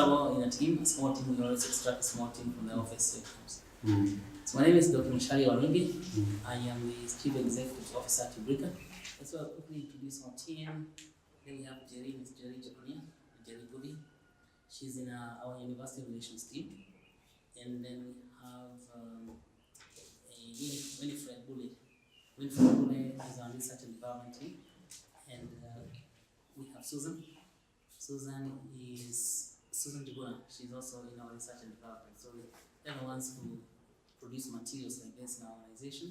about in a team, a small team, we always extract a small team from the office. So my name is Dr. Mshari Warungi. I am the Chief Executive Officer at Ubrica. So I'll quickly introduce our team. Then we have Jerry, Ms. Jerry Jaconia, Jerry Goody. She's in our University Relations team. And then we have Winifred Bulle. Winifred Bulle is on Research and Development team. And we have Susan. Susan Jibuna. She's also in our Research and Development. So they're the ones who produce materials like this in our organization.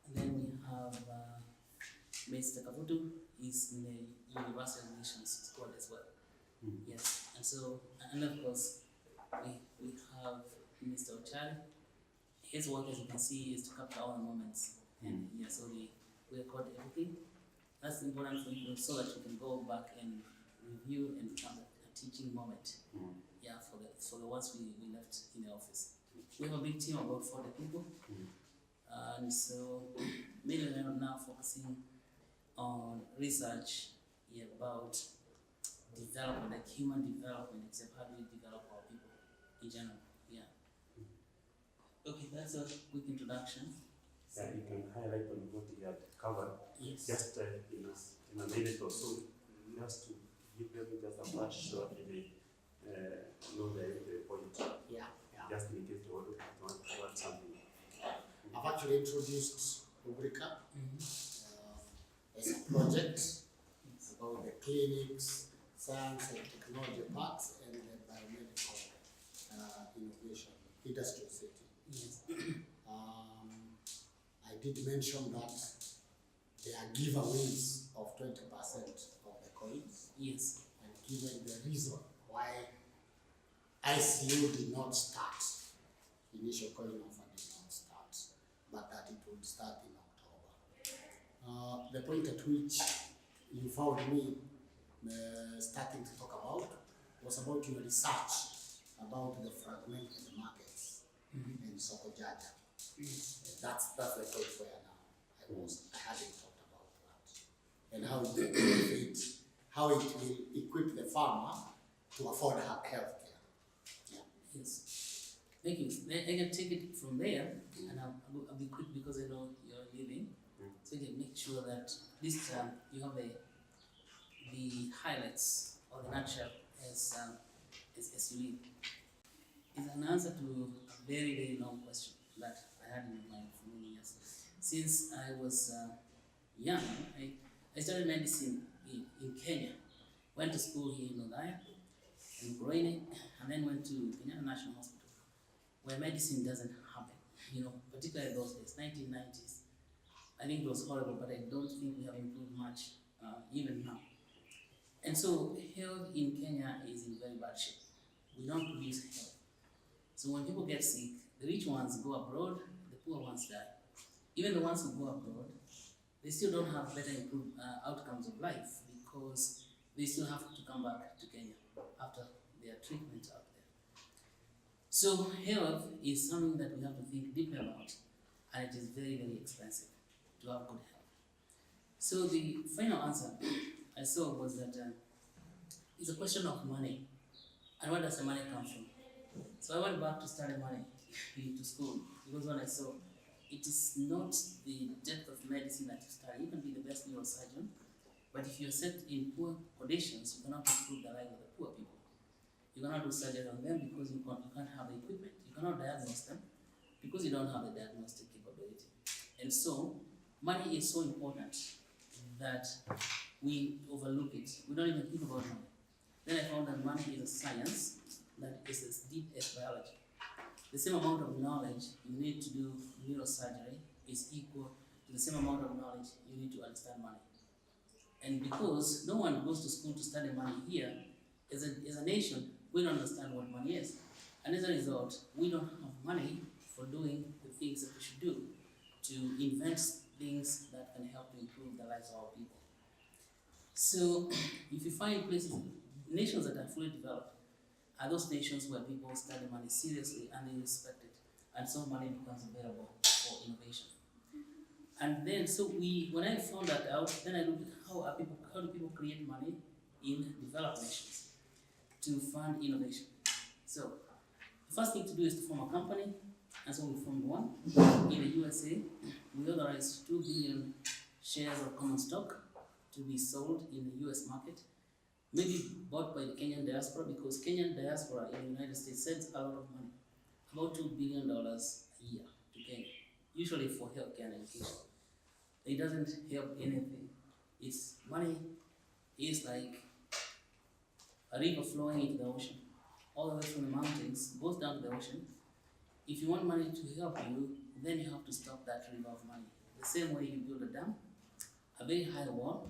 And then we have Mr. Kavutu. He's in the University Relations squad as well. Yes. And so, and of course, we have Mr. Ochari. His work, as you can see, is to capture all the moments. And yeah, so we record everything. That's important for you so that you can go back and review and become a teaching moment. Yeah, for the ones we left in the office. We have a big team of about 40 people. And so mainly we are now focusing on research about development, like human development, except how do we develop our people in general. Yeah. Okay, that's a quick introduction. Yeah, you can highlight on what you had covered. Yes. Just in a minute or so, just to give them just a flash so that they know the point. Yeah. Just in case they want to add something. I've actually introduced Ubrica as a project about the clinics, science and technology parks, and the biomedical innovation industrial city. Yes. I did mention that there are giveaways of 20% of the coins. Yes. And given the reason why ICU did not start, initial coin offer did not start, but that it would start in October. The point at which you found me starting to talk about was about your research about the fragmented markets in Soko Jaja. That's the point where now I hadn't talked about that, and how it will benefit, how it will equip the farmer to afford her health care. Yeah. Yes. Thank you. I can take it from there, and I'll be quick because I know you're leaving. So you can make sure that this you have the highlights or the nutshell as you leave. It's an answer to a very, very long question that I had in my mind for many years. Since I was young, I studied medicine in Kenya. Went to school here in Murang'a, in UBRICOIN, and then went to Kenyatta National Hospital, where medicine doesn't happen, particularly those days, 1990s. I think it was horrible, but I don't think we have improved much even now. And so health in Kenya is in very bad shape. We don't produce health. So when people get sick, the rich ones go abroad, the poor ones die. Even the ones who go abroad, they still don't have better improved outcomes of life because they still have to come back to Kenya after their treatment out there. So health is something that we have to think deeply about, and it is very, very expensive to have good health. So the final answer I saw was that it's a question of money. And where does the money come from? So I went back to study money to school because when I saw it is not the depth of medicine that you study. You can be the best neurosurgeon, but if you're set in poor conditions, you cannot improve the life of the poor people. You cannot do surgery on them because you can't have the equipment. You cannot diagnose them because you don't have the diagnostic capability. And so money is so important that we overlook it. We don't even think about money. Then I found that money is a science that is as deep as biology. The same amount of knowledge you need to do neurosurgery is equal to the same amount of knowledge you need to understand money. And because no one goes to school to study money here, as a nation, we don't understand what money is. And as a result, we don't have money for doing the things that we should do to invent things that can help to improve the lives of our people. So if you find nations that are fully developed are those nations where people study money seriously and they respect it, and so money becomes available for innovation. And then, when I found that out, then I looked at how do people create money in developed nations. to fund innovation. So the first thing to do is to form a company, and so we formed one. In the USA, we authorized 2 billion shares of common stock to be sold in the US market, maybe bought by the Kenyan diaspora, because Kenyan diaspora in the United States sends a lot of money, about $2 billion a year to Kenya, usually for healthcare and education. It doesn't help anything. Its money is like a river flowing into the ocean, all the way from the mountains, goes down to the ocean. If you want money to help you, then you have to stop that river of money. The same way you build a dam, a very high wall,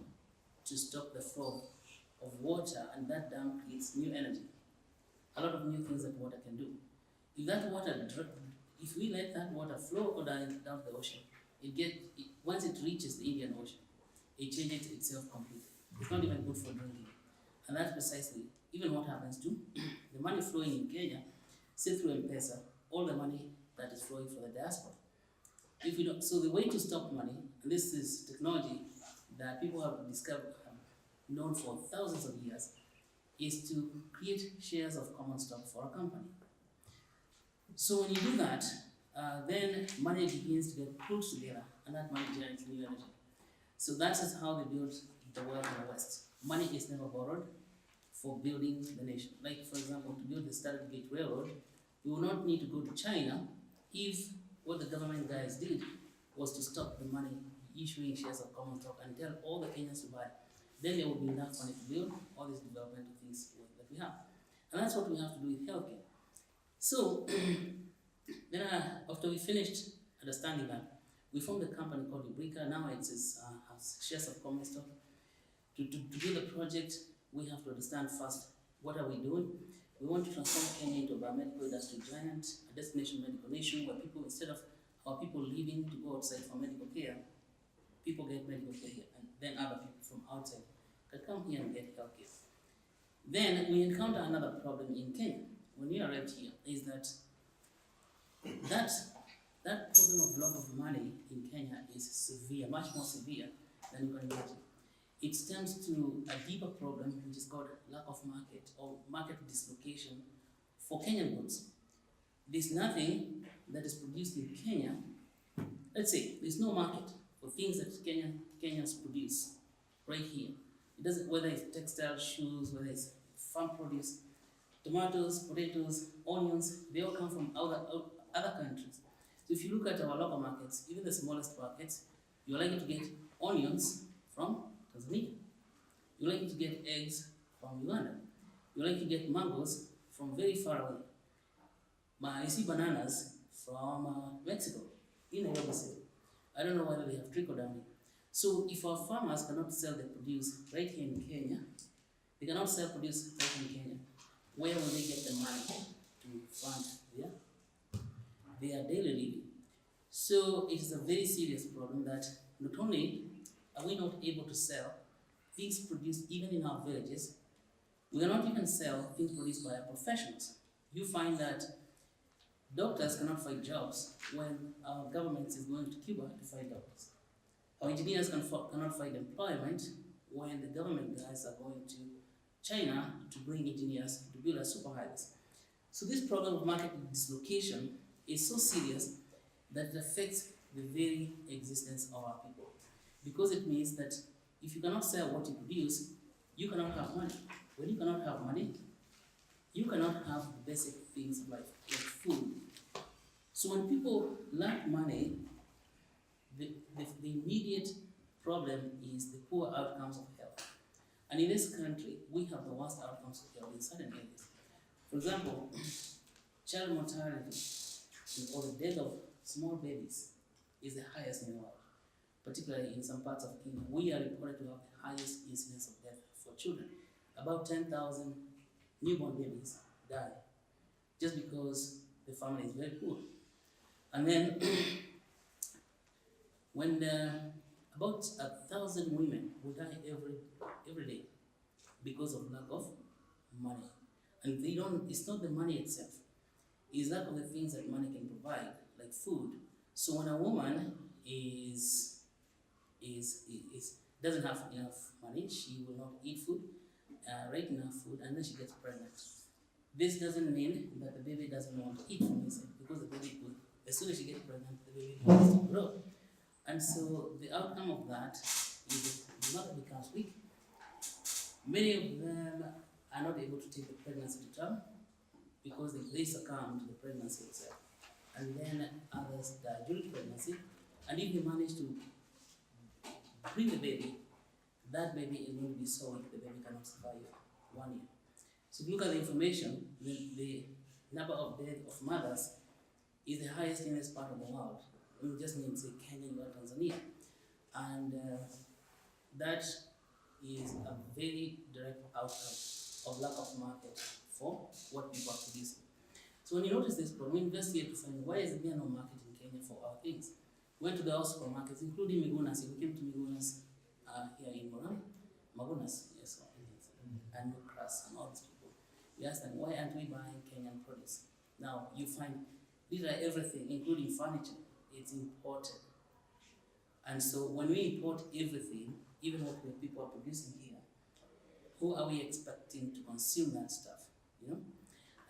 to stop the flow of water, and that dam creates new energy. A lot of new things that water can do. If that water, if we let that water flow down the ocean, once it reaches the Indian Ocean, it changes itself completely. It's not even good for drinking. And that's precisely even what happens to the money flowing in Kenya, say through M-Pesa, all the money that is flowing for the diaspora. If we don't, so the way to stop money, and this is technology that people have discovered, known for thousands of years, is to create shares of common stock for a company. So when you do that, then money begins to get pulled together, and that money generates new energy. So that is how they build the wealth in the West. Money is never borrowed for building the nation. Like, for example, to build the Standard Gauge Railroad, we will not need to go to China if what the government guys did was to stop the money issuing shares of common stock and tell all the Kenyans to buy. Then there will be enough money to build all these developmental things that we have. And that's what we have to do with healthcare. So, then after we finished understanding that, we formed a company called Ubrica. Now it has shares of common stock. To build a project, we have to understand first, what are we doing? We want to transform Kenya into a biomedical industry giant, a destination medical nation where people, instead of our people leaving to go outside for medical care, people get medical care here, and then other people from outside can come here and get health care. Then we encounter another problem in Kenya when we arrived here, is that problem of lack of money in Kenya is severe, much more severe than you can imagine. It stems to a deeper problem, which is called lack of market or market dislocation for Kenyan goods. There's nothing that is produced in Kenya. Let's say there's no market for things that Kenyans produce right here. It doesn't, whether it's textile, shoes, whether it's farm produce, tomatoes, potatoes, onions, they all come from other countries. So if you look at our local markets, even the smallest markets, you're likely to get onions from Tanzania. You're likely to get eggs from Uganda. You're likely to get mangoes from very far away. I see bananas from Mexico, in Nairobi City. I don't know whether they have trickled down here. So if our farmers cannot sell their produce right here in Kenya, they cannot sell produce right in Kenya, where will they get the money to fund their daily living? So it is a very serious problem that not only are we not able to sell things produced even in our villages, we cannot even sell things produced by our professionals. You find that doctors cannot find jobs when our government is going to Cuba to find doctors. Our engineers cannot find employment when the government guys are going to China to bring engineers to build our superhighways. So this problem of market dislocation is so serious that it affects the very existence of our people. Because it means that if you cannot sell what you produce, you cannot have money. When you cannot have money, you cannot have the basic things of life, like food. So when people lack money, the immediate problem is the poor outcomes of health. And in this country, we have the worst outcomes of health in certain areas. For example, child mortality or the death of small babies is the highest in the world, particularly in some parts of Kenya. We are reported to have the highest incidence of death for children. About 10,000 newborn babies die just because the family is very poor. And then when about 1,000 women will die every day because of lack of money. And they don't, it's not the money itself, it's lack of the things that money can provide, like food. So when a woman doesn't have enough money, she will not eat food, right enough food, and then she gets pregnant. This doesn't mean that the baby doesn't want to eat from inside, because the baby will, as soon as she gets pregnant, the baby wants to grow. And so the outcome of that is the mother becomes weak. Many of them are not able to take the pregnancy to term because they succumb to the pregnancy itself. And then others die during pregnancy. And if they manage to bring the baby, that baby is going to be so weak the baby cannot survive 1 year. So if you look at the information, the number of deaths of mothers is the highest in this part of the world. We just need to say Kenya, Uganda, Tanzania. And that is a very direct outcome of lack of market for what people are producing. So when you notice this problem, we investigate to find why is there no market in Kenya for our things. We went to the supermarkets, including Migunas. We came to Migunas here in Murang'a. Magunas, yes, and Ubrica and all these people. We asked them, why aren't we buying Kenyan produce? Now, you find these are everything, including furniture. It's imported. And so when we import everything, even what the people are producing here, who are we expecting to consume that stuff? You know?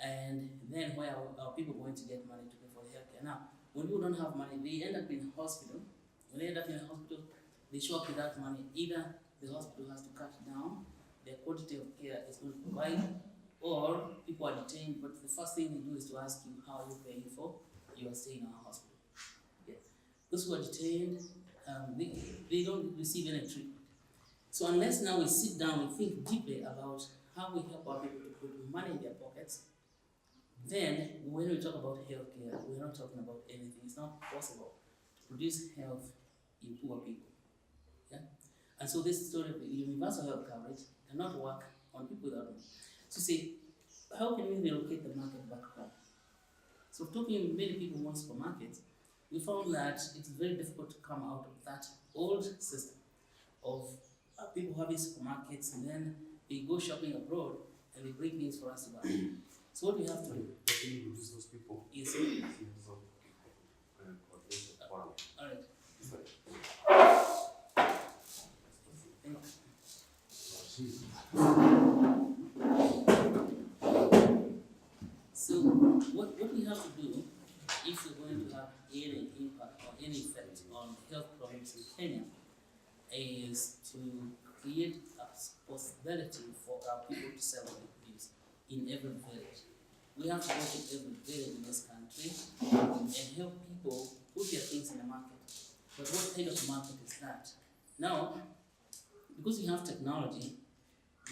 And then where are people going to get money to pay for healthcare? Now, when people don't have money, they end up in hospital. When they end up in a hospital, they show up without money. Either the hospital has to cut down their quantity of care is going to provide, or people are detained, but the first thing they do is to ask you, how are you paying for your stay in our hospital? Yeah. Those who are detained, they don't receive any treatment. So unless now we sit down and think deeply about how we help our people to put money in their pockets, then when we talk about healthcare, we're not talking about anything. It's not possible to produce health in poor people. Yeah? And so this story of universal health coverage cannot work on people without money. So see, how can we relocate the market back home? So talking with many people who want supermarkets, we found that it's very difficult to come out of that old system of people having supermarkets and then they go shopping abroad and they bring things for us to buy. So what we have to do reduce those people is all right. So what we have to do if we're going to have any impact or any effect on health problems in Kenya is to create a possibility for our people to sell their produce in every village. We have to go to every village in this country and help people put their things in the market. But what kind of market is that? Now, because we have technology,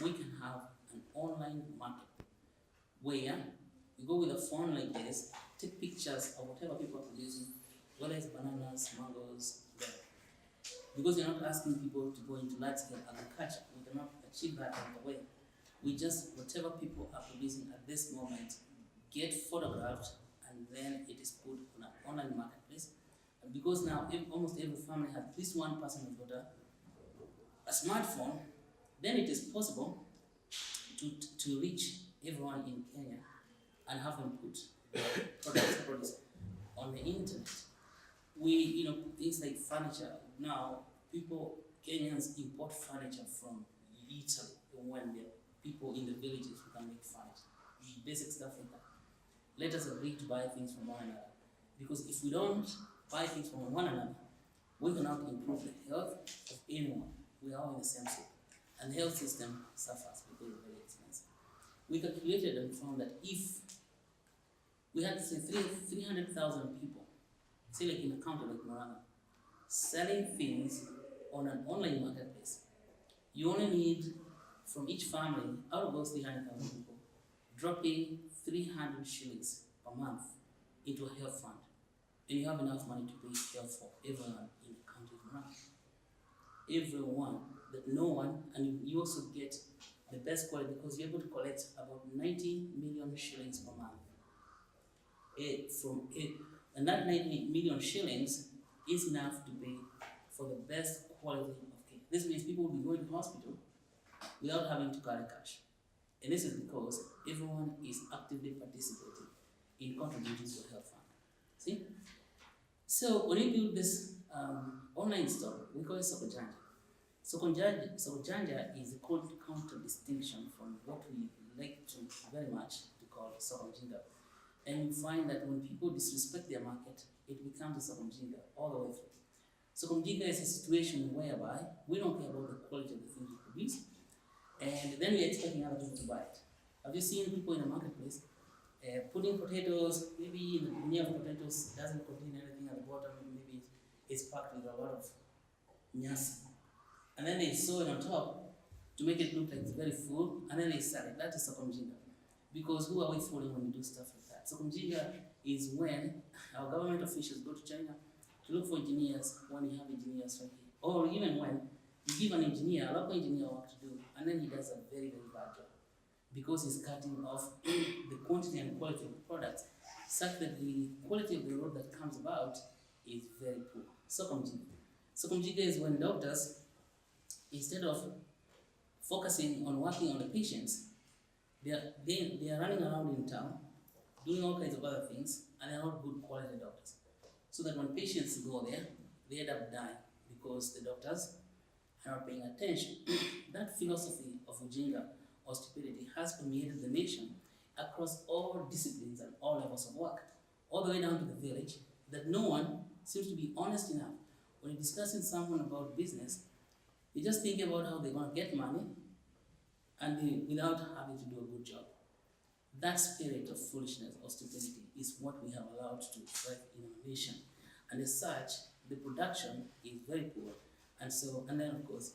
we can have an online market where you go with a phone like this, take pictures of whatever people are producing, whether it's bananas, mangoes, whatever. Because you're not asking people to go into large-scale agriculture, we cannot achieve that right away. We just, whatever people are producing at this moment, get photographed, and then it is put on an online marketplace. And because now almost every family has at least one person who's got a smartphone, then it is possible to reach everyone in Kenya and have them put products on the internet. We, things like furniture. Now, Kenyans import furniture from Italy when there are people in the villages who can make furniture. Basic stuff like that. Let us agree to buy things from one another. Because if we don't buy things from one another, we cannot improve the health of anyone. We are all in the same soup. And the health system suffers because it's very expensive. We calculated and found that if we had, say, 300,000 people, say like in a county like Murang'a, selling things on an online marketplace, you only need, from each family, out of those 300,000 people, dropping 300 shillings per month into a health fund. And you have enough money to pay health for everyone in the county of Murang'a. Everyone, that no one, and you also get the best quality because you're able to collect about 90 million shillings per month. And that 90 million shillings is enough to pay for the best quality of care. This means people will be going to hospital without having to carry cash. And this is because everyone is actively participating in contributing to a health fund. See? So when you build this online store, we call it Sokojanja. Sokojanja is a counter distinction from what we like to very much to call Sokomjinga. And you find that when people disrespect their market, it becomes a Sokomjinga all the way through. Sokomjinga is a situation whereby we don't care about the quality of the things we produce, and then we're expecting other people to buy it. Have you seen people in the marketplace putting potatoes, maybe in the near potatoes doesn't contain anything at the bottom, maybe it's packed with a lot of nyasi. And then they sew it on top to make it look like it's very full, and then they sell it. That is Sokomjinga. Because who are we fooling when we do stuff like that? Sokomjinga is when our government officials go to China to look for engineers when you have engineers right here. Or even when you give an engineer, a local engineer work to do, and then he does a very, very bad job. Because he's cutting off the quantity and quality of the products, such that the quality of the road that comes about is very poor. Sokomjinga is when doctors, instead of focusing on working on the patients, they are running around in town, doing all kinds of other things, and they are not good quality doctors. So that when patients go there, they end up dying because the doctors are not paying attention. That philosophy of Ujinga or stupidity has permeated the nation across all disciplines and all levels of work, all the way down to the village, that no one seems to be honest enough. When you're discussing someone about business, they just think about how they're going to get money and without having to do a good job. That spirit of foolishness or stupidity is what we have allowed to thrive in our nation. And as such, the production is very poor. And then of course,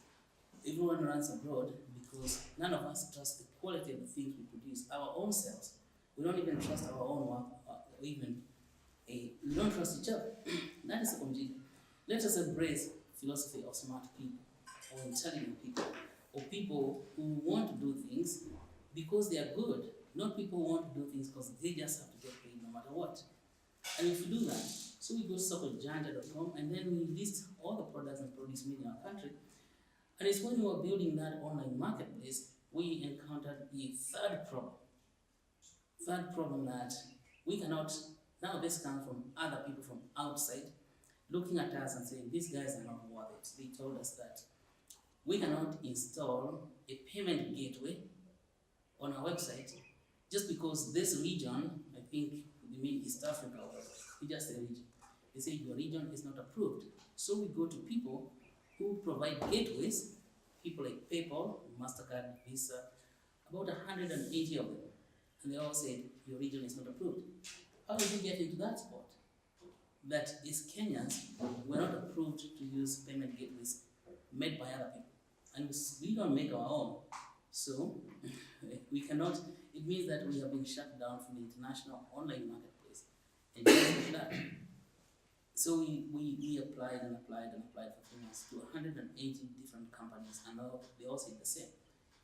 everyone runs abroad because none of us trust the quality of the things we produce, our own selves. We don't even trust our own work, we don't trust each other. That is a Sokomjinga. Let us embrace philosophy of smart people, or intelligent people, or people who want to do things because they are good, not people who want to do things because they just have to get paid no matter what. And if we do that, so we go to sokojanja.com and then we list all the products and produce made in our country. And it's when we were building that online marketplace, we encountered the third problem. Third problem that we cannot, now this comes from other people from outside, looking at us and saying, these guys are not worth it. They told us that we cannot install a payment gateway on our website just because this region, I think they mean East Africa, it's just a region. They say your region is not approved. So we go to people who provide gateways, people like PayPal, MasterCard, Visa, about 180 of them. And they all said, your region is not approved. How did we get into that spot? That is Kenyans were not approved to use payment gateways made by other people. And we don't make our own. So we cannot, it means that we have been shut down from the international online marketplace. And just like that. So we applied and applied and applied for 3 months to 180 different companies, and they all say the same.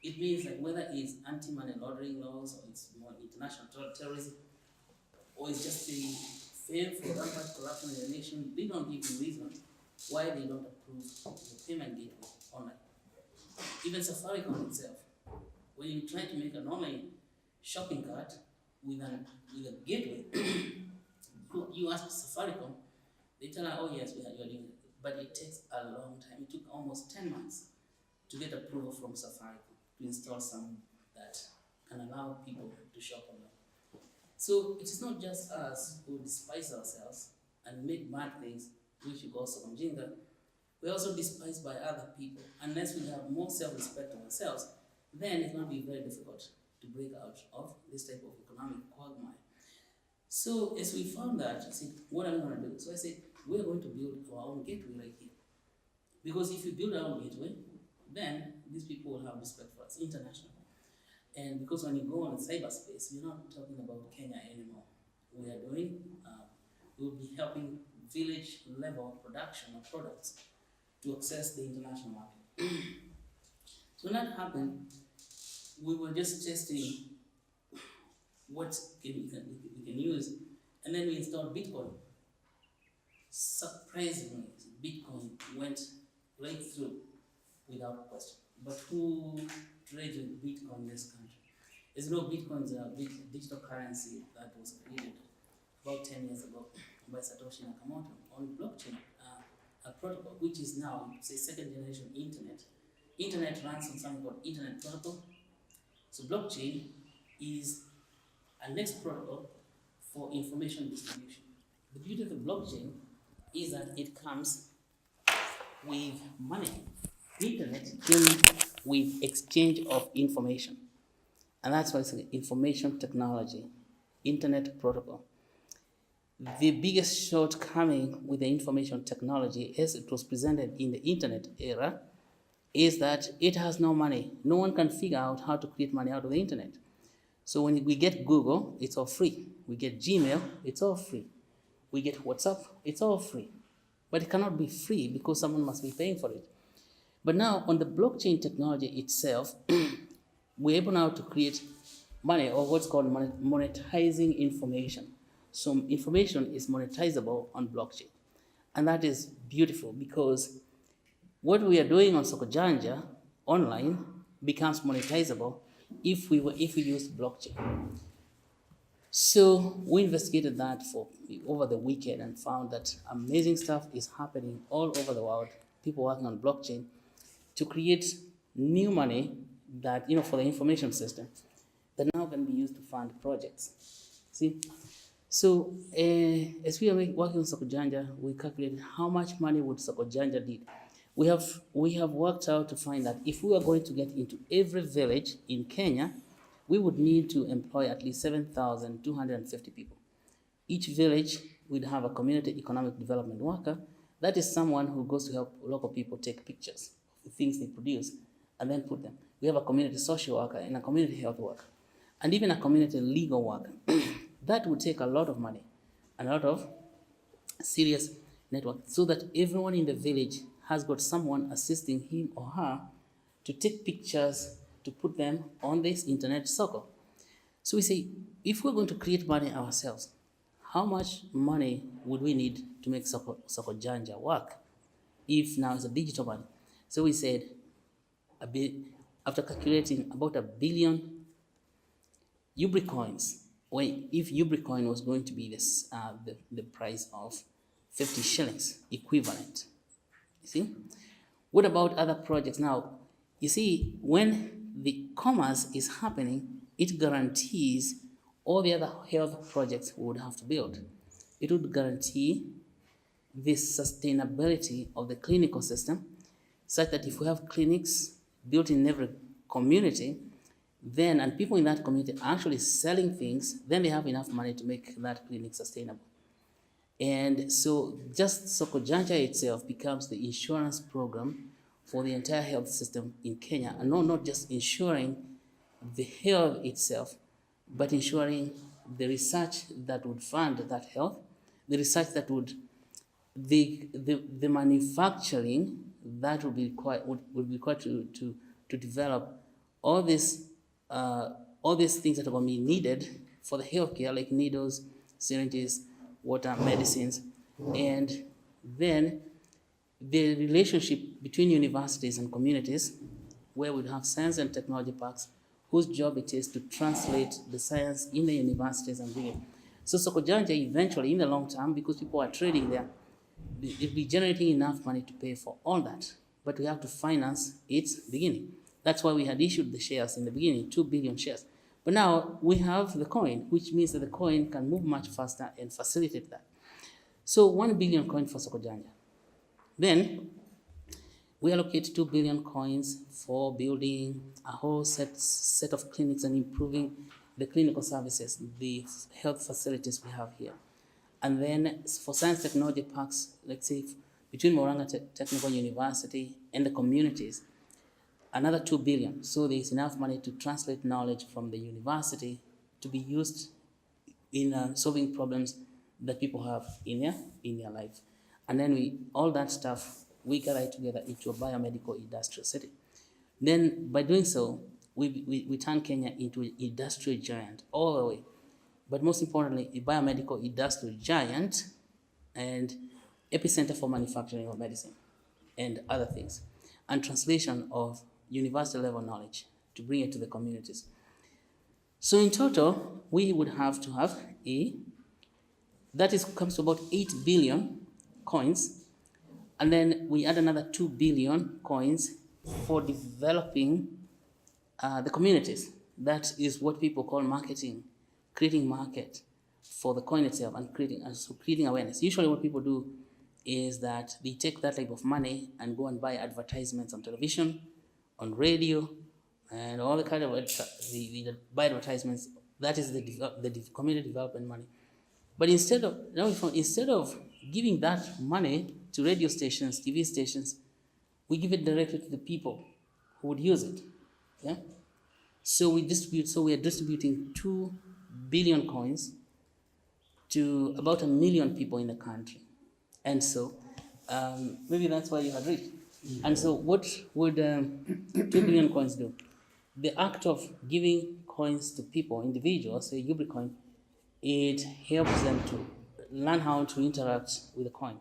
It means that whether it's anti-money laundering laws, or it's more international terrorism, or it's just the fear for rampant corruption in the nation, they don't give you reasons why they don't approve the payment gateway online. Even Safaricom itself, when you try to make an online shopping cart with a gateway, you ask Safaricom, they tell her, oh yes, you're doing it. But it takes a long time. It took almost 10 months to get approval from Safaricom to install something that can allow people to shop online. So it is not just us who despise ourselves and make bad things, which we call Sokomjinga. We're also despised by other people. Unless we have more self-respect of ourselves, then it's going to be very difficult to break out of this type of economic quagmire. So as we found that, I said, what am I going to do? So I said, we're going to build our own gateway right here. Because if you build our own gateway, then these people will have respect for us internationally. And because when you go on cyberspace, we're not talking about Kenya anymore. We are doing, we'll be helping village level production of products to access the international market. So when that happened, we were just testing what we can use, and then we installed Bitcoin. Surprisingly, Bitcoin went right through without question. But who trades with Bitcoin in this country? As you know, Bitcoin is a big digital currency that was created about 10 years ago by Satoshi Nakamoto on blockchain. a protocol, which is now, say, second generation internet. Internet runs on something called internet protocol. So blockchain is a next protocol for information distribution. The beauty of the blockchain is that it comes with money. Internet came with exchange of information. And that's why it's an information technology, internet protocol. The biggest shortcoming with the information technology, as it was presented in the internet era, is that it has no money. No one can figure out how to create money out of the internet. So when we get Google, it's all free. We get Gmail, it's all free. We get WhatsApp, it's all free. But it cannot be free because someone must be paying for it. But now on the blockchain technology itself, we're able now to create money, or what's called monetizing information. So information is monetizable on blockchain. And that is beautiful because what we are doing on Sokojanja online becomes monetizable if we use blockchain. So we investigated that for over the weekend and found that amazing stuff is happening all over the world. People working on blockchain to create new money that, for the information system that now can be used to fund projects. See? So as we are working on Sokojanja, we calculated how much money would Sokojanja need. We have worked out to find that if we were going to get into every village in Kenya, we would need to employ at least 7,250 people. Each village would have a community economic development worker. That is someone who goes to help local people take pictures of the things they produce and then put them. We have a community social worker and a community health worker, and even a community legal worker. That would take a lot of money and a lot of serious network, so that everyone in the village has got someone assisting him or her to take pictures, to put them on this internet circle. So we say, if we're going to create money ourselves, how much money would we need to make Sokojanja work if now it's a digital money? So we said, after calculating about 1 billion UBRICOINs, if UBRICOIN was going to be this, the price of 50 shillings equivalent. You see? What about other projects? Now, you see, when the commerce is happening, it guarantees all the other health projects we would have to build. It would guarantee the sustainability of the clinical system, such that if we have clinics built in every community, then, and people in that community are actually selling things, then they have enough money to make that clinic sustainable. And so just Sokojanja itself becomes the insurance program for the entire health system in Kenya, and not just ensuring the health itself, but ensuring the research that would fund that health, the research that would, the manufacturing that would be required to develop all these things that are going to be needed for the healthcare, like needles, syringes, water, medicines, and then the relationship between universities and communities, where we have science and technology parks, whose job it is to translate the science in the universities and bring it. So Sokojanja eventually, in the long term, because people are trading there, it'll be generating enough money to pay for all that. But we have to finance its beginning. That's why we had issued the shares in the beginning, 2 billion shares. But now we have the coin, which means that the coin can move much faster and facilitate that. So 1 billion coin for Sokojanja. Then we allocate 2 billion coins for building a whole set of clinics and improving the clinical services, the health facilities we have here. And then for science technology parks, let's say between Murang'a Technical University and the communities, another 2 billion. So there's enough money to translate knowledge from the university to be used in solving problems that people have in their life. And then all that stuff, we gather it together into a biomedical industrial city. Then by doing so, we turn Kenya into an industrial giant all the way. But most importantly, a biomedical industrial giant and epicenter for manufacturing of medicine and other things, and translation of university level knowledge to bring it to the communities. So in total, we would have to have comes to about 8 billion coins, And then we add another 2 billion coins for developing the communities. That is what people call marketing, creating market for the coin itself and creating awareness. Usually what people do is that they take that type of money and go and buy advertisements on television, on radio, and all the kind of buy advertisements. That is the community development money. But instead of giving that money to radio stations, TV stations, we give it directly to the people who would use it. Yeah. So we are distributing 2 billion coins to about 1 million people in the country. And so maybe that's why you had reached. And so what would 2 billion coins do? The act of giving coins to people, individuals, say UBRICOIN, it helps them to learn how to interact with the coin.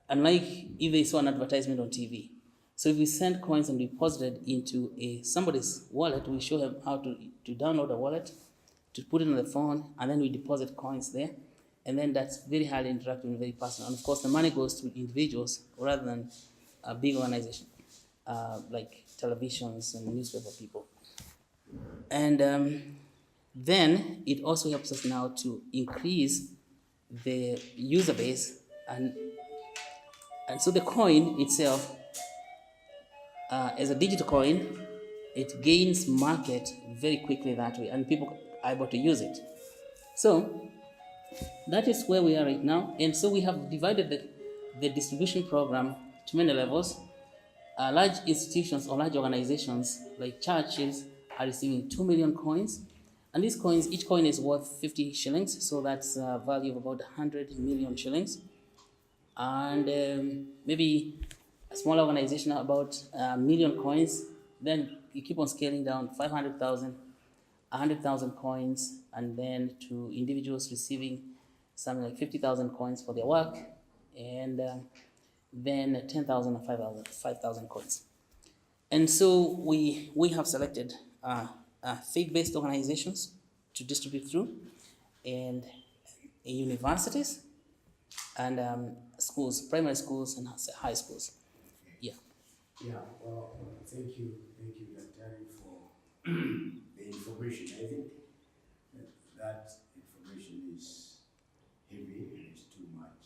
Unlike if they saw an advertisement on TV. So if we send coins and deposit it into somebody's wallet, we show them how to download a wallet, to put it on the phone, and then we deposit coins there. And then that's very highly interactive and very personal. And of course, the money goes to individuals rather than a big organization like televisions and newspaper people. And then it also helps us now to increase the user base, and so the coin itself, as a digital coin, it gains market very quickly that way, and people are able to use it. So that is where we are right now. And so we have divided the distribution program to many levels. Large institutions or large organizations like churches are receiving 2 million coins. And these coins, each coin is worth 50 shillings. So that's a value of about 100 million shillings. And maybe a small organization about 1 million coins. Then you keep on scaling down 500,000, 100,000 coins, and then to individuals receiving something like 50,000 coins for their work, and then 10,000 or 5,000 coins. And so we have selected faith-based organizations to distribute through, and universities, and schools, primary schools and high schools. Yeah. Yeah, well, thank you, Daktari, for the information. I think that information is heavy and it's too much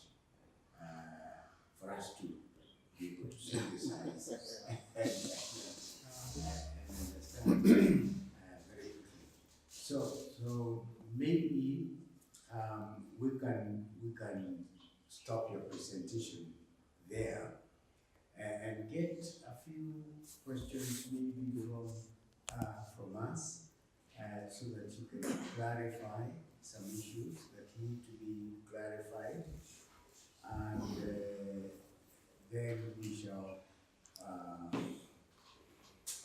for us to be able to synthesize and understand very quickly. So maybe we can stop your presentation there and get a few questions maybe from us so that you can clarify some issues that need to be clarified, and then we shall,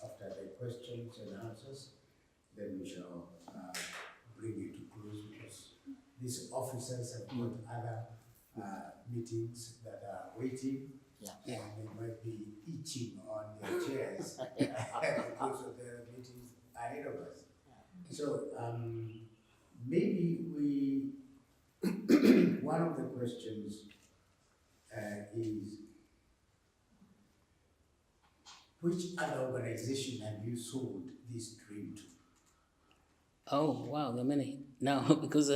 after the questions and answers, then we shall bring it to close, because these officers have got other meetings that are waiting. Yeah. And they might be itching on their chairs because of their meetings ahead of us. So maybe one of the questions is, which other organization have you sold this dream to? Oh, wow, there are many. Now, because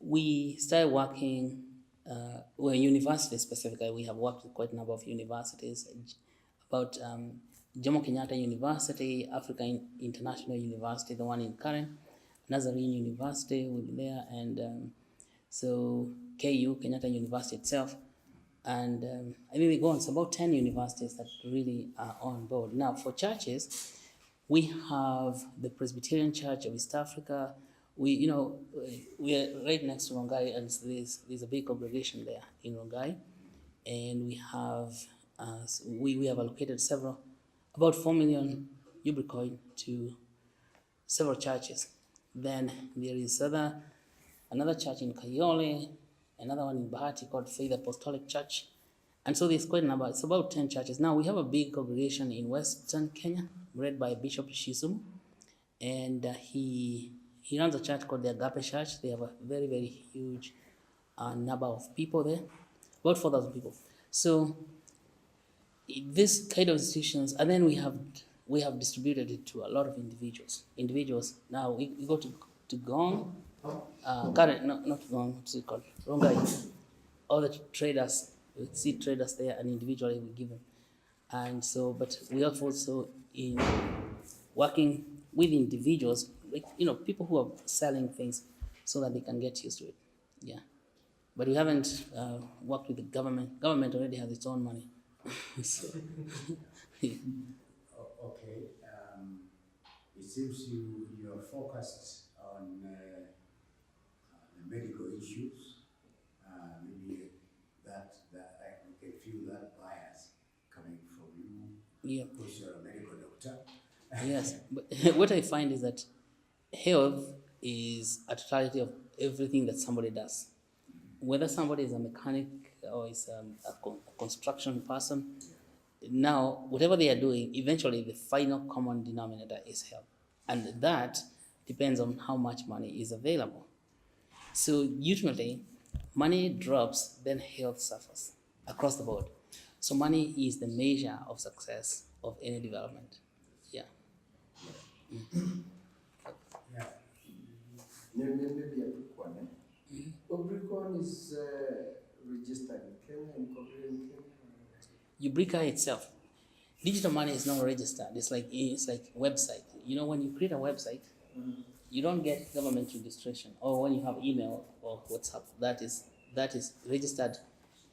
we started working, well, universities specifically, we have worked with quite a number of universities, about Jomo Kenyatta University, African International University, the one in Karen, Nazarene University, we'll be there, and so KU, Kenyatta University itself, and I think they go on, it's about 10 universities that really are on board. Now, for churches, we have the Presbyterian Church of East Africa. We are right next to Rongai, and there's a big congregation there in Rongai, and we have we have allocated about 4 million UBRICOIN to several churches. Then there is another church in Kayole, another one in Bahati called Faith Apostolic Church, and so there's quite a number. It's about 10 churches. Now we have a big congregation in Western Kenya, led by Bishop Shisumu, and he runs a church called the Agape Church. They have a very, very huge number of people there, about 4,000 people. So this kind of institutions, and then we have distributed it to a lot of individuals. Individuals now we go to Gong, current not Gong, what's it called? Rongai. All the traders, we see traders there, and individually we give them. And so, but we are also in working with individuals, like people who are selling things, so that they can get used to it. Yeah, but we haven't worked with the government. Government already has its own money. So, Okay. It seems you are focused on the medical issues. Maybe that we can feel that bias coming from you. yeah. Because you're a medical doctor. Yes, but what I find is that health is a totality of everything that somebody does. Whether somebody is a mechanic or is a construction person, now whatever they are doing, eventually the final common denominator is health, and that depends on how much money is available. So ultimately, money drops, then health suffers across the board. So money is the measure of success of any development. Yeah. Yeah. Maybe a quick one. UBRICOIN is registered in Kenya, incorporated in Kenya. Ubrica itself, digital money is not registered. It's like website. When you create a website, you don't get government registration. Or when you have email or WhatsApp, that is registered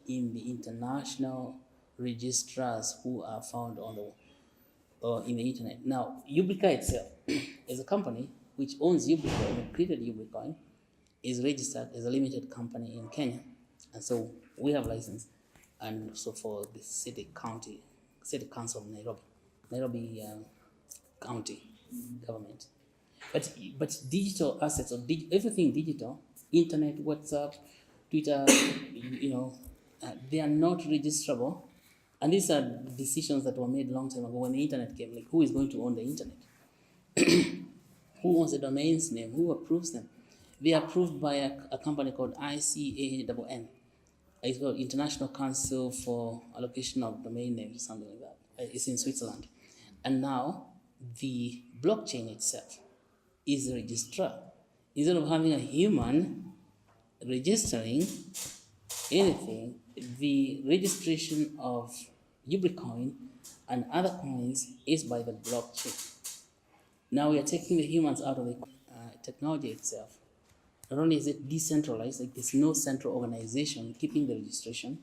in the international registrars who are found on in the internet. Now, Ubrica itself is a company which owns UBRICOIN, and created UBRICOIN, is registered as a limited company in Kenya, and so we have license, and so for the city council of Nairobi county government. But digital assets or everything digital, internet, WhatsApp, Twitter, they are not registrable, and these are decisions that were made a long time ago when the internet came. Like, who is going to own the internet? Who owns the domain's name? Who approves them? They are approved by a company called ICANN. It's called International Council for Allocation of Domain Names, something like that. It's in Switzerland. And now the blockchain itself is a registrar. Instead of having a human registering anything, the registration of UBRICOIN and other coins is by the blockchain. Now we are taking the humans out of the technology itself. Not only is it decentralized, like there's no central organization keeping the registration,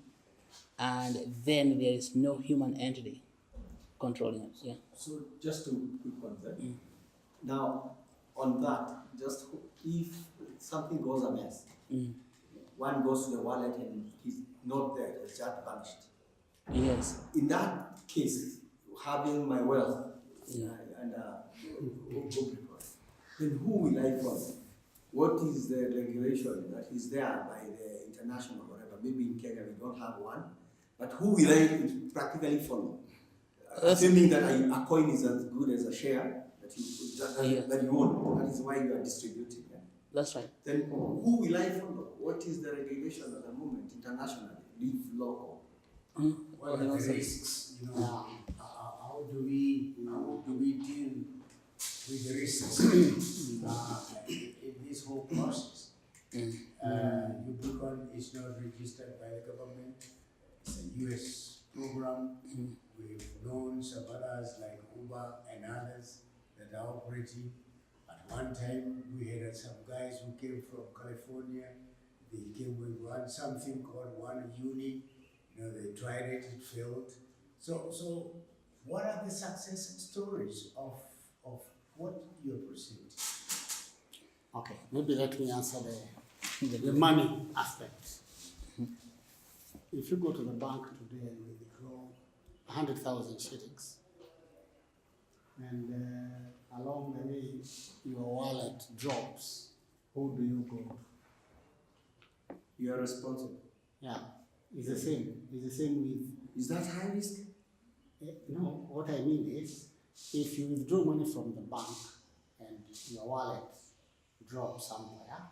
and then there is no human entity controlling it. Yeah. So just to quick one there. Now, on that, just if something goes amiss, one goes to the wallet and he's not there, it's just vanished. Yes. In that case, having my wealth and then who will I follow? What is the regulation that is there by the international whatever? Maybe in Kenya we don't have one, but who will I practically follow? Assuming that a coin is as good as a share that you own, that is why you are distributing. Yeah? That's right. Then who will I follow? What is the regulation at the moment internationally? Leave local. What are the risks? How do we deal with the risks in this whole process? UBRICOIN is not registered by the government. It's a US program. We've known some others like Uber and others that are operating. At one time, we had some guys who came from California. They came with something called One Uni. They tried it, it failed. So what are the success stories of what you're pursuing? Okay, maybe let me answer the money aspect. If you go to the bank today and withdraw 100,000 shillings, and along the way your wallet drops, who do you go to? You are responsible. Yeah, it's the same. It's the same with. Is that high risk? No, what I mean is, if you withdraw money from the bank and your wallet drops somewhere,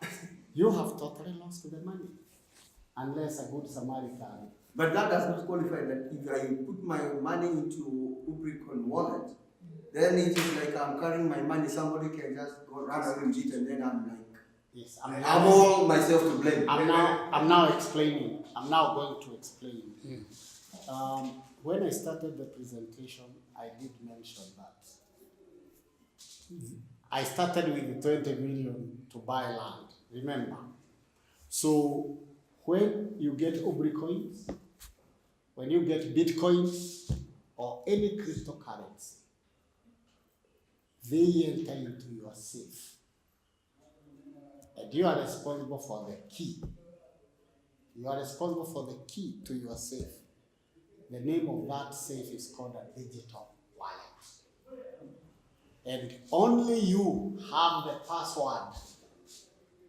you have totally lost the money. unless a good Samaritan. But that does not qualify that if I put my money into UBRICOIN wallet, then it is like I'm carrying my money, somebody can just go run away with it and then I'm like, Yes, I'm all myself to blame. I'm now explaining. I'm now going to explain. When I started the presentation, I did mention that I started with 20 million to buy land. Remember? So when you get UBRICOINs, when you get Bitcoins or any cryptocurrency, they enter into your safe. And you are responsible for the key. You are responsible for the key to your safe. The name of that safe is called a digital wallet. And only you have the password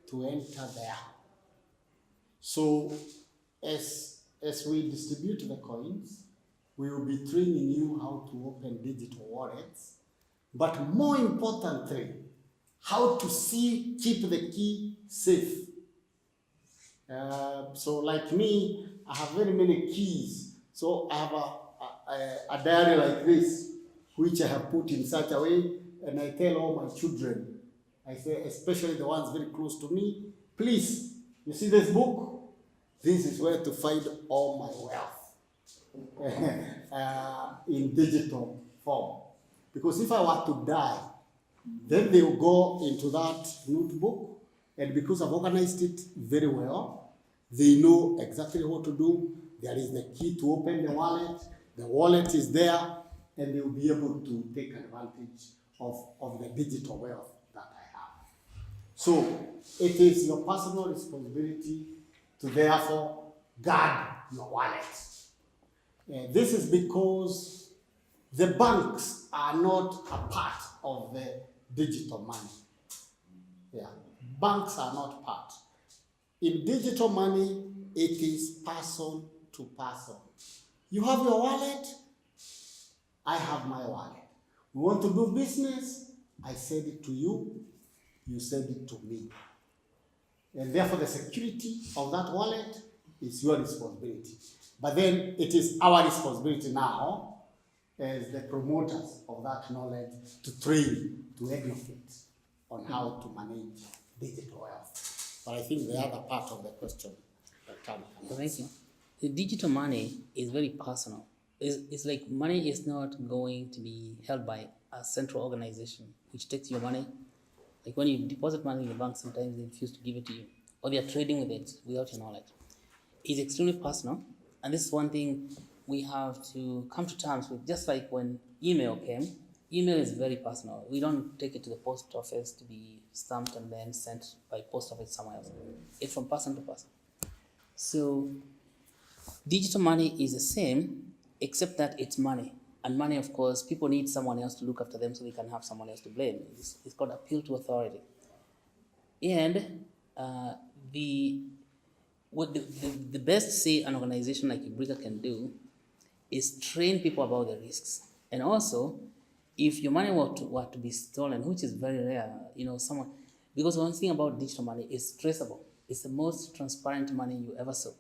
to enter there. So as we distribute the coins, we will be training you how to open digital wallets, but more importantly, how to keep the key safe. So like me, I have very many keys. So I have a diary like this, which I have put in such a way, and I tell all my children, I say, especially the ones very close to me, please, you see this book? This is where to find all my wealth in digital form. Because if I were to die, then they will go into that notebook, and because I've organized it very well, they know exactly what to do. There is the key to open the wallet is there, and they will be able to take advantage of the digital wealth that I have. So it is your personal responsibility to therefore guard your wallet. This is because the banks are not a part of the digital money. Yeah, banks are not part. In digital money, it is person to person. You have your wallet, I have my wallet. We want to do business, I said it to you, you said it to me. And therefore the security of that wallet is your responsibility. But then it is our responsibility now as the promoters of that knowledge to train, to educate on how to manage digital wealth. But I think the other part of the question that can come. Thank you. The digital money is very personal. It's like money is not going to be held by a central organization which takes your money. Like when you deposit money in the bank, sometimes they refuse to give it to you, or they are trading with it without your knowledge. It's extremely personal, and this is one thing we have to come to terms with. Just like when email came, email is very personal. We don't take it to the post office to be stamped and then sent by post office somewhere else. It's from person to person. So digital money is the same, except that it's money. And money, of course, people need someone else to look after them so they can have someone else to blame. It's called appeal to authority. And what the best, say, an organization like Ubrica can do is train people about the risks. And also, if your money were to be stolen, which is very rare, someone, because one thing about digital money is traceable. It's the most transparent money you ever saw.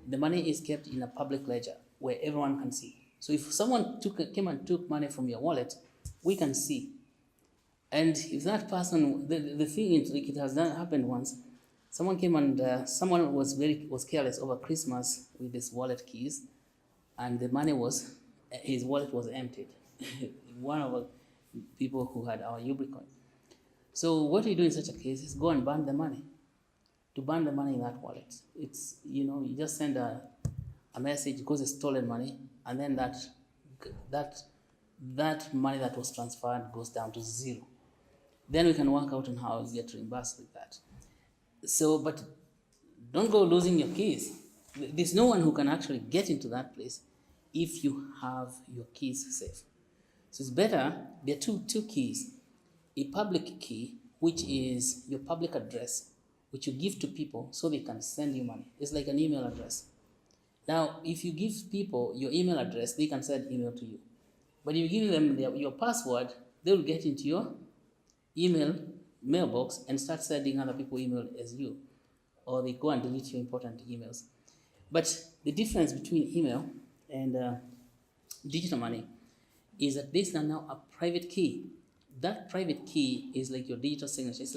The money is kept in a public ledger where everyone can see. So if someone came and took money from your wallet, we can see. And if that person, the thing is, like, it has happened once. Someone came and someone was careless over Christmas with his wallet keys, and his wallet was emptied. One of the people who had our UBRICOIN. So what you do in such a case is go and burn the money. To burn the money in that wallet, it's, you just send a message because it's stolen money, and then that money that was transferred goes down to zero. Then we can work out on how you get reimbursed with that. So, but don't go losing your keys. There's no one who can actually get into that place if you have your keys safe. So it's better, there are two keys. A public key, which is your public address, which you give to people so they can send you money. It's like an email address. Now, if you give people your email address, they can send email to you. But if you give them your password, they will get into your email mailbox and start sending other people email as you. or they go and delete your important emails. But the difference between email and digital money is that these are now a private key. That private key is like your digital signature. It's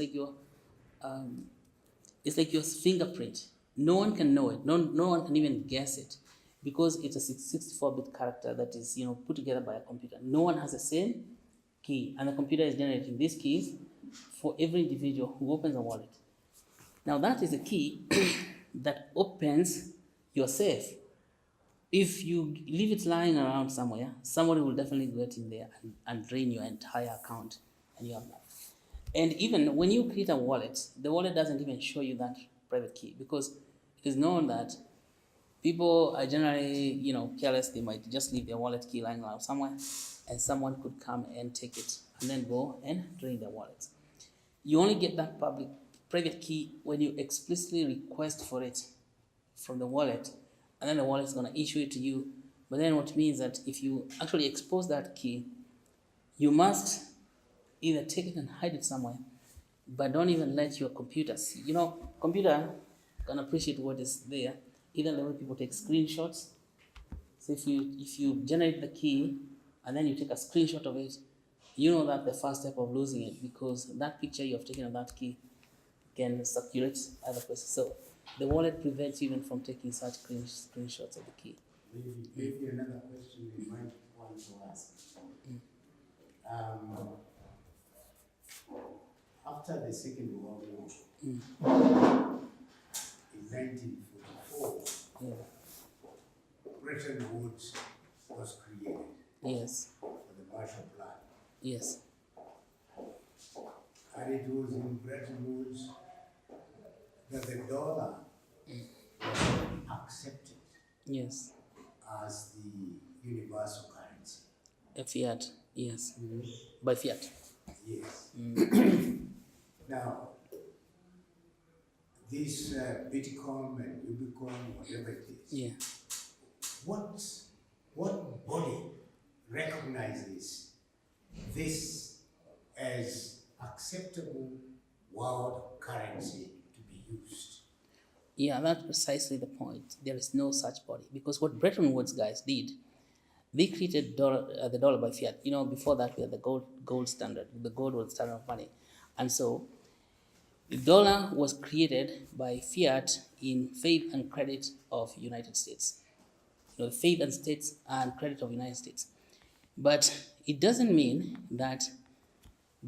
like your fingerprint. No one can know it. No one can even guess it, because it's a 64-bit character that is put together by a computer. No one has the same key, and the computer is generating these keys for every individual who opens a wallet. Now that is a key that opens your safe. If you leave it lying around somewhere, somebody will definitely get in there and drain your entire account, and you have that. And even when you create a wallet, the wallet doesn't even show you that private key, because it is known that people are generally, careless. They might just leave their wallet key lying around somewhere, and someone could come and take it and then go and drain their wallet. You only get that private key when you explicitly request for it from the wallet, and then the wallet is going to issue it to you. But then what means that if you actually expose that key, you must either take it and hide it somewhere, but don't even let your computer see. Computer can appreciate what is there, either the way people take screenshots. So if you generate the key and then you take a screenshot of it, you know that the first step of losing it, because that picture you have taken of that key can circulate other places. So the wallet prevents you even from taking such screenshots of the key. Maybe another question you might want to ask. After the Second World War, in 1944, Bretton Woods was created. Yes. For the Marshall Plan. Yes. And it was in Bretton Woods that the dollar was accepted. Yes. As the universal currency. A fiat, yes. By fiat. Yes. Now, this Bitcoin and UBRICOIN, whatever it is, Yeah. What body recognizes this as acceptable world currency to be used? Yeah, that's precisely the point. There is no such body, because what Bretton Woods guys did, they created the dollar by fiat. Before that we had the gold standard. The gold was the standard of money, and so the dollar was created by fiat in faith and credit of United States. Faith and states and credit of United States. But it doesn't mean that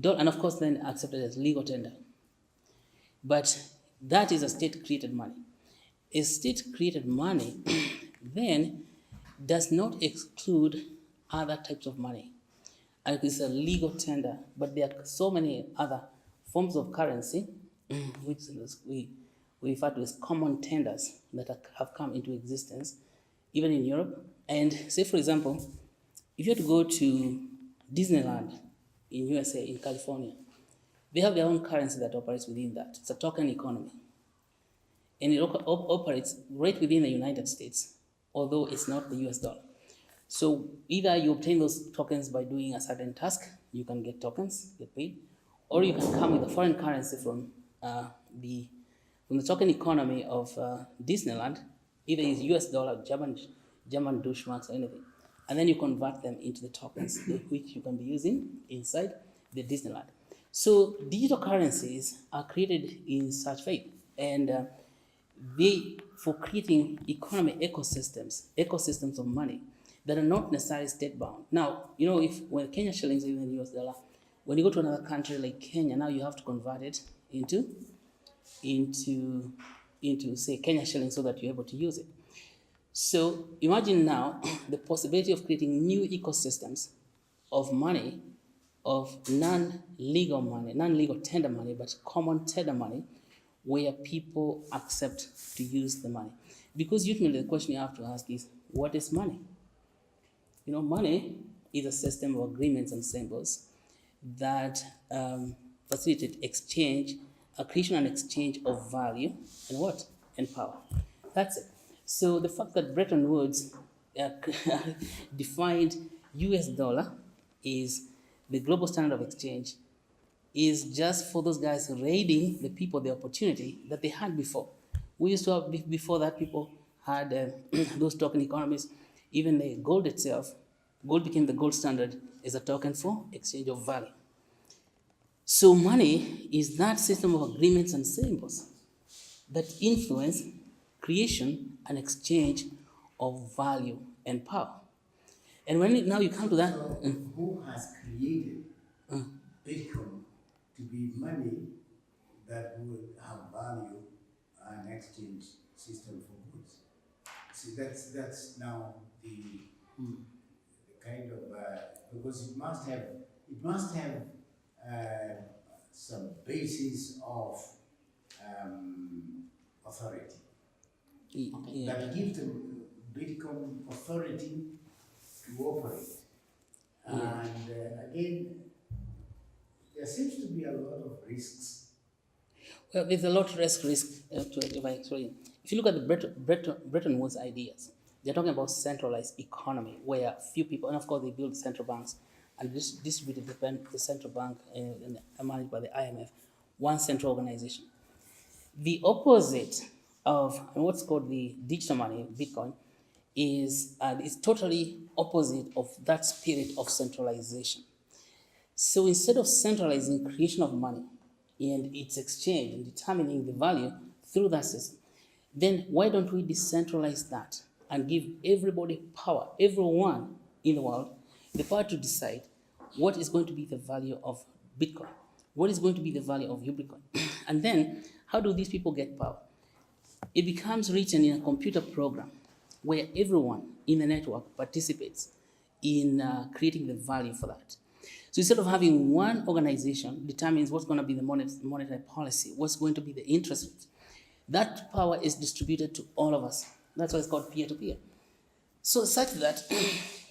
and of course then accepted as legal tender. But that is a state-created money. A state-created money then does not exclude other types of money. And it's a legal tender, but there are so many other forms of currency which we refer to as common tenders that have come into existence, even in Europe. And say, for example, if you had to go to Disneyland in USA, in California, they have their own currency that operates within that. It's a token economy. And it operates right within the United States, although it's not the US dollar. So either you obtain those tokens by doing a certain task, you can get tokens, get paid, or you can come with a foreign currency from the token economy of Disneyland, either is US dollar, German Deutschmarks, or anything, and then you convert them into the tokens which you can be using inside the Disneyland. So digital currencies are created in such way, and for creating economic ecosystems of money that are not necessarily state-bound. Now, when Kenya shillings are in the US dollar, when you go to another country like Kenya, now you have to convert it into say Kenya shillings so that you're able to use it. So imagine now the possibility of creating new ecosystems of money, of non-legal tender money, but common tender money, where people accept to use the money. Because ultimately the question you have to ask is, what is money? Money is a system of agreements and symbols that facilitate exchange, creation and exchange of value, and what? And power. That's it. So the fact that Bretton Woods defined US dollar is the global standard of exchange is just for those guys raiding the people the opportunity that they had before. We used to have, before that, people had those token economies. Even the gold itself, gold became the gold standard as a token for exchange of value. So money is that system of agreements and symbols that influence creation and exchange of value and power. And now you come to that. So who has created Bitcoin to be money that would have value and exchange system for goods? See, that's now the kind of because it must have some basis of authority that gives them Bitcoin authority to operate. And again, there seems to be a lot of risks. Well, there's a lot less risk to it. If you look at the Bretton Woods ideas, they're talking about centralized economy where few people, and of course they build central banks and distribute the central bank and managed by the IMF, one central organization. The opposite of what's called the digital money, Bitcoin, is totally opposite of that spirit of centralization. So instead of centralizing creation of money and its exchange and determining the value through that system, then why don't we decentralize that and give everybody power, everyone in the world, the power to decide what is going to be the value of Bitcoin, what is going to be the value of UBRICOIN. And then how do these people get power? It becomes written in a computer program where everyone in the network participates in creating the value for that. So instead of having one organization determines what's going to be the monetary policy, what's going to be the interest rate, that power is distributed to all of us. That's why it's called peer-to-peer. So such that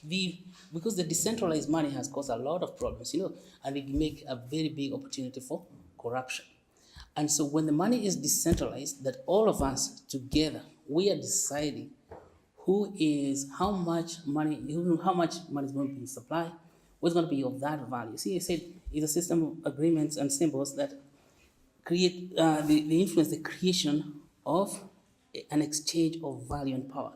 because the decentralized money has caused a lot of problems, and it make a very big opportunity for corruption. And so when the money is decentralized, that all of us together, we are deciding how much money is going to be supplied, what's going to be of that value. See, I said it's a system of agreements and symbols that create the influence the creation of an exchange of value and power.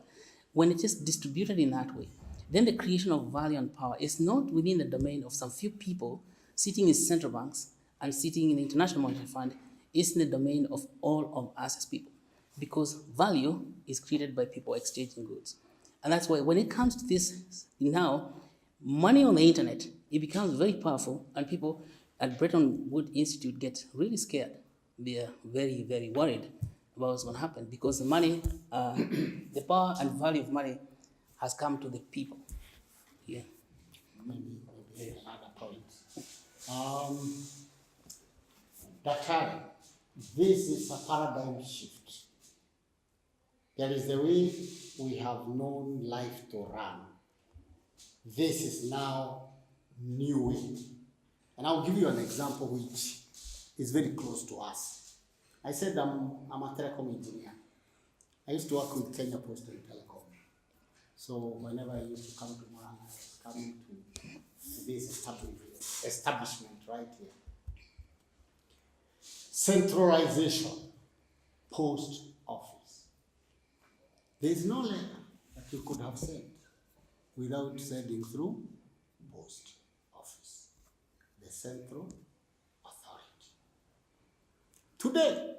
When it is distributed in that way, then the creation of value and power is not within the domain of some few people sitting in central banks and sitting in the International Monetary Fund. It's in the domain of all of us as people, because value is created by people exchanging goods. And that's why when it comes to this now, money on the internet, it becomes very powerful, and people at Bretton Woods Institute get really scared. They are very, very worried about what's going to happen, because the money, the power and value of money has come to the people. Yeah. Maybe another point. Daktari, this is a paradigm shift. There is the way we have known life to run. This is now new way. And I'll give you an example which is very close to us. I said I'm a telecom engineer. I used to work with Kenya Post and Telecom. So whenever I used to come to Murang'a, I was coming to this establishment right here. Centralization, post office. There is no letter that you could have sent without sending through post office, the central authority. Today,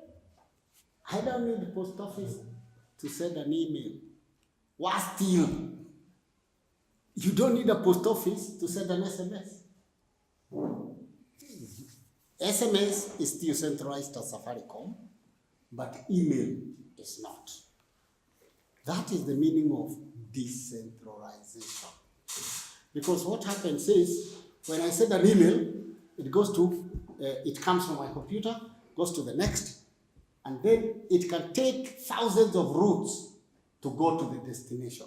I don't need the post office to send an email. Worse still, you don't need a post office to send an SMS. SMS is still centralized at Safaricom, but email is not. That is the meaning of decentralization. Because what happens is, when I send an email, it comes from my computer, goes to the next, and then it can take thousands of routes to go to the destination.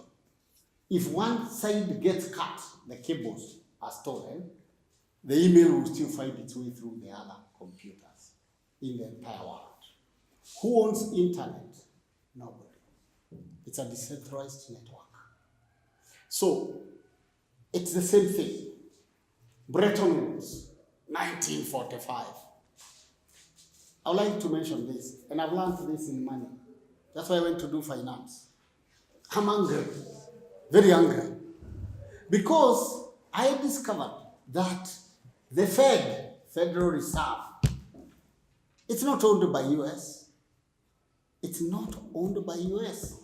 If one side gets cut, the cables are stolen, the email will still find its way through the other computers in the entire world. Who owns internet? Nobody. It's a decentralized network. So, it's the same thing. Bretton Woods, 1945. I would like to mention this, and I've learned this in money. That's why I went to do finance. I'm angry, very angry. Because I discovered that the Federal Reserve, it's not owned by US. It's not owned by US.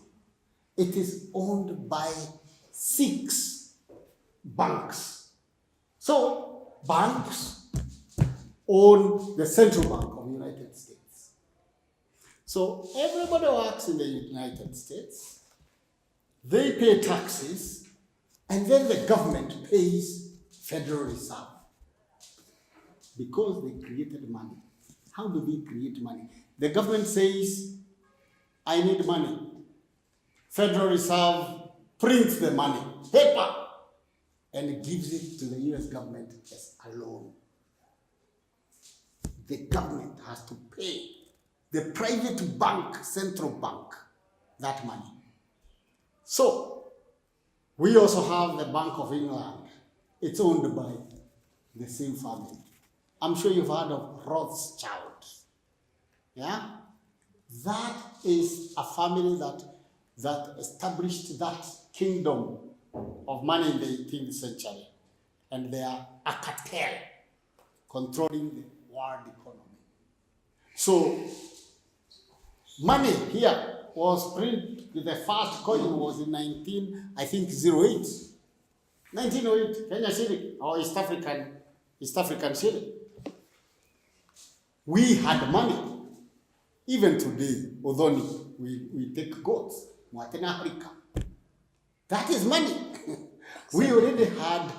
It is owned by 6 banks. So banks own the Central Bank of the United States. So everybody who works in the United States, they pay taxes, and then the government pays Federal Reserve because they created money. How do they create money? The government says, I need money. Federal Reserve prints the money, paper, and gives it to the US government as a loan. The government has to pay the private bank, central bank, that money. So, we also have the Bank of England. It's owned by the same family. I'm sure you've heard of Rothschild. Yeah? That is a family that established that kingdom of money in the 18th century. And they are a cartel controlling the world economy. So, money here was printed, the first coin was in 1908. 1908, Kenya shilling, or East African shilling. We had money. Even today, although we take goats, in Africa. That is money. We already had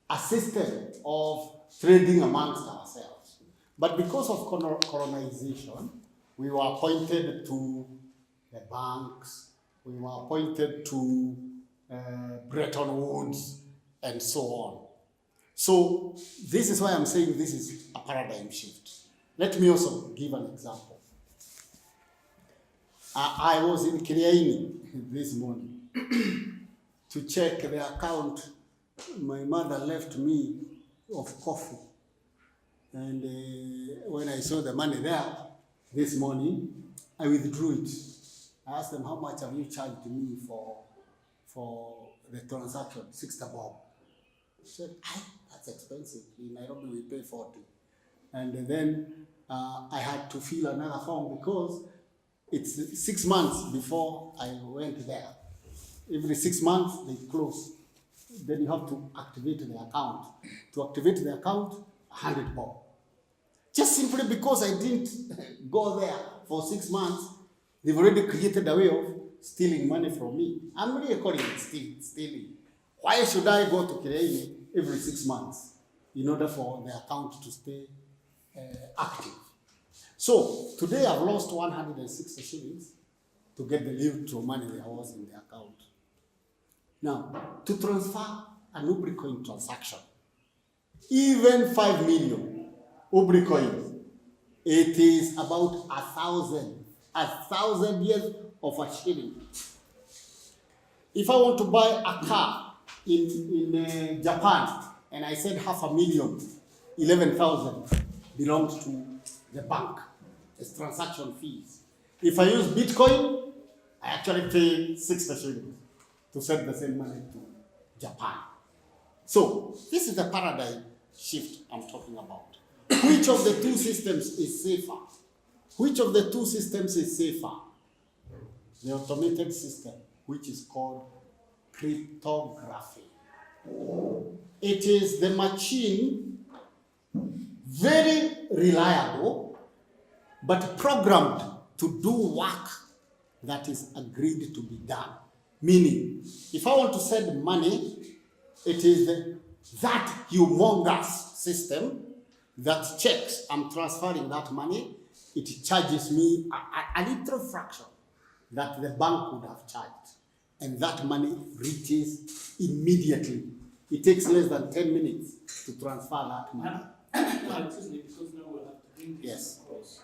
a system of trading amongst ourselves. But because of colonization, we were appointed to the banks, we were appointed to Bretton Woods, and so on. So this is why I'm saying this is a paradigm shift. Let me also give an example. I was in Kiriaini this morning to check the account my mother left me of coffee. And when I saw the money there this morning, I withdrew it. I asked them, how much have you charged me for the transaction? 60 bob. I said, that's expensive. In Nairobi, we pay 40. And then I had to fill another form because it's 6 months before I went there. Every 6 months, they close. Then you have to activate the account. To activate the account, 100 bob. Just simply because I didn't go there for 6 months, they've already created a way of stealing money from me. I'm really calling it stealing. Why should I go to Kiriaini every 6 months in order for the account to stay active? So today I've lost 160 shillings to get the little money there was in the account. Now, to transfer an UBRICOIN transaction, even 5 million UBRICOIN, it is about 1,000 years of a shilling. If I want to buy a car in Japan, and I said 500,000, 11,000 belongs to the bank as transaction fees. If I use Bitcoin, I actually pay 60 shillings to send the same money to Japan. So this is the paradigm shift I'm talking about. Which of the two systems is safer? Which of the two systems is safer? The automated system, which is called cryptography. It is the machine, very reliable, but programmed to do work that is agreed to be done. Meaning, if I want to send money, it is that humongous system that checks I'm transferring that money. It charges me a little fraction that the bank would have charged. And that money reaches immediately. It takes less than 10 minutes to transfer that money. Excuse me, because now we'll have to bring this Yes. across.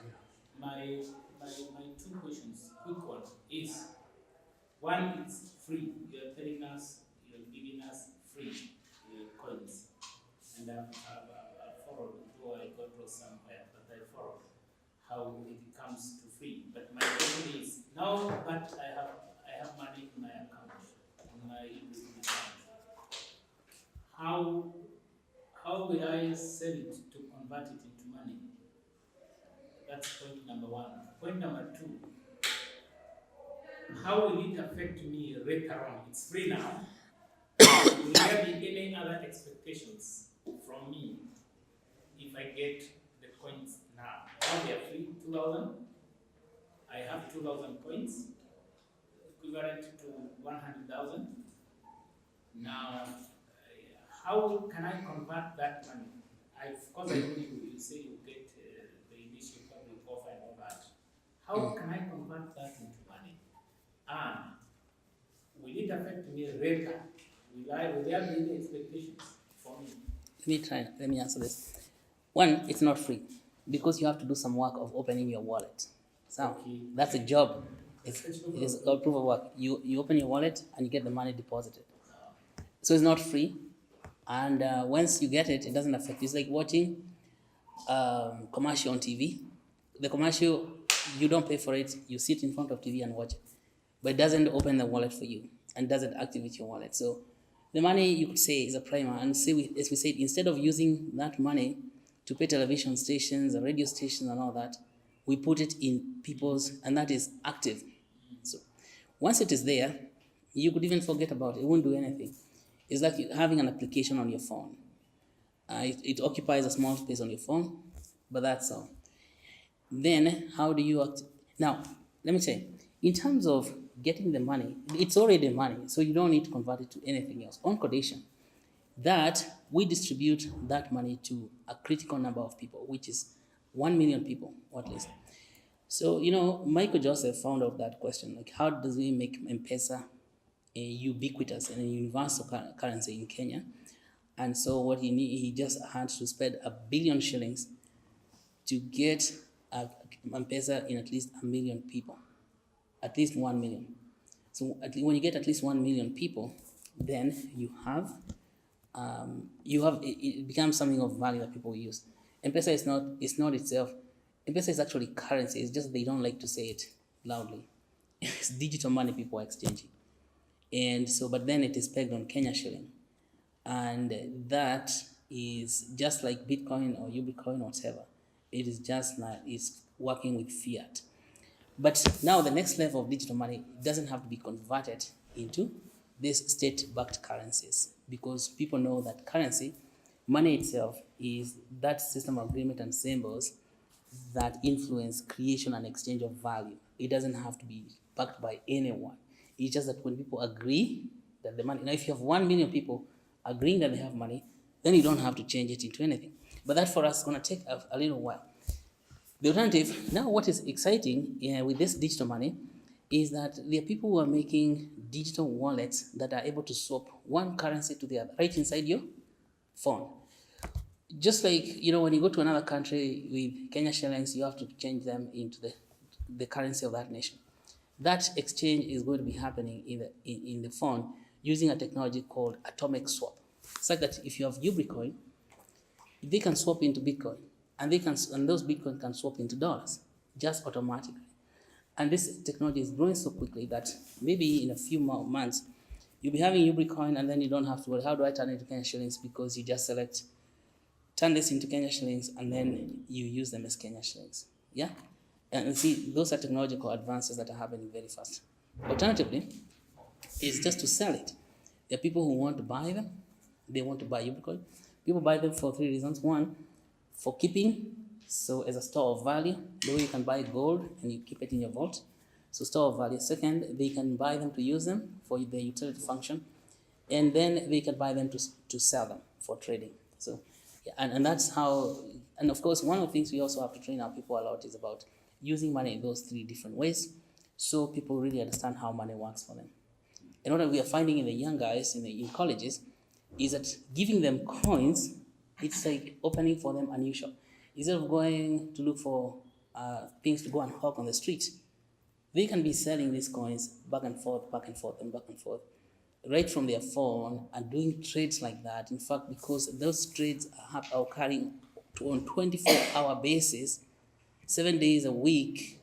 My 2 questions, quick one, is one, it's free. You're telling us, you're giving us free coins. And I've followed, though I got lost somewhere, but I followed how it comes to free. But my question is, Now that I have money in my account, in my UBRICOIN account, how will I sell it to convert it into money? That's point number one. Point number two, how will it affect me later on? It's free now. Will there be any other expectations from me if I get the coins now? Now they are free, 2,000. I have 2,000 coins, equivalent to 100,000. Now, how can I convert that money? Of course, I know you say you get the initial public offer and all that. How can I convert that into money? And will it affect me later? Will there be any expectations for me? Let me answer this. One, it's not free because you have to do some work of opening your wallet. So that's a job. It's called proof of work. You open your wallet and you get the money deposited. So it's not free. And once you get it, it doesn't affect you. It's like watching commercial on TV. The commercial, you don't pay for it. You sit in front of TV and watch it. But it doesn't open the wallet for you and doesn't activate your wallet. So the money, you could say, is a primer. And say as we said, instead of using that money to pay television stations, radio stations and all that, we put it in people's, and that is active. So once it is there, you could even forget about it. It won't do anything. It's like having an application on your phone. It occupies a small space on your phone, but that's all. Then how do you act? Now, let me say, in terms of getting the money, it's already money, so you don't need to convert it to anything else. On condition that we distribute that money to a critical number of people, which is 1 million people, or at least. So, Michael Joseph found out that question, like how does we make M-Pesa a ubiquitous and a universal currency in Kenya? And so what he just had to spend 1 billion shillings to get M-Pesa in at least 1 million people, at least 1 million. So when you get at least 1 million people, then you have it becomes something of value that people use. M-Pesa is not itself. M-Pesa is actually currency. It's just they don't like to say it loudly. It's digital money people are exchanging. And so, but then it is pegged on Kenya shilling. And that is just like Bitcoin or UBRICOIN or whatever. It is just like, it's working with fiat. But now the next level of digital money doesn't have to be converted into these state-backed currencies, because people know that currency, money itself, is that system of agreement and symbols that influence creation and exchange of value. It doesn't have to be backed by anyone. It's just that when people agree that the money, now if you have 1 million people agreeing that they have money, then you don't have to change it into anything. But that for us is going to take a little while. The alternative, now what is exciting with this digital money is that there are people who are making digital wallets that are able to swap one currency to the other right inside your phone. Just like, when you go to another country with Kenya shillings, you have to change them into the currency of that nation. That exchange is going to be happening in the phone using a technology called atomic swap. It's like that if you have UBRICOIN, they can swap into Bitcoin, and those Bitcoin can swap into dollars just automatically. And this technology is growing so quickly that maybe in a few more months, you'll be having UBRICOIN and then you don't have to worry, how do I turn it into Kenya shillings? Because you just turn this into Kenya shillings, and then you use them as Kenya shillings. Yeah? And see, those are technological advances that are happening very fast. Alternatively, is just to sell it. There are people who want to buy them. They want to buy UBRICOIN. People buy them for 3 reasons. One, for keeping, so as a store of value, the way you can buy gold and you keep it in your vault. So store of value. Second, they can buy them to use them for the utility function. And then they can buy them to sell them for trading. So, yeah, and that's how, and of course, one of the things we also have to train our people a lot is about using money in those 3 different ways, so people really understand how money works for them. And what we are finding in the young guys in colleges is that giving them coins, it's like opening for them a new shop. Instead of going to look for things to go and hawk on the street, they can be selling these coins back and forth, right from their phone, and doing trades like that. In fact, because those trades are occurring on 24-hour basis, 7 days a week,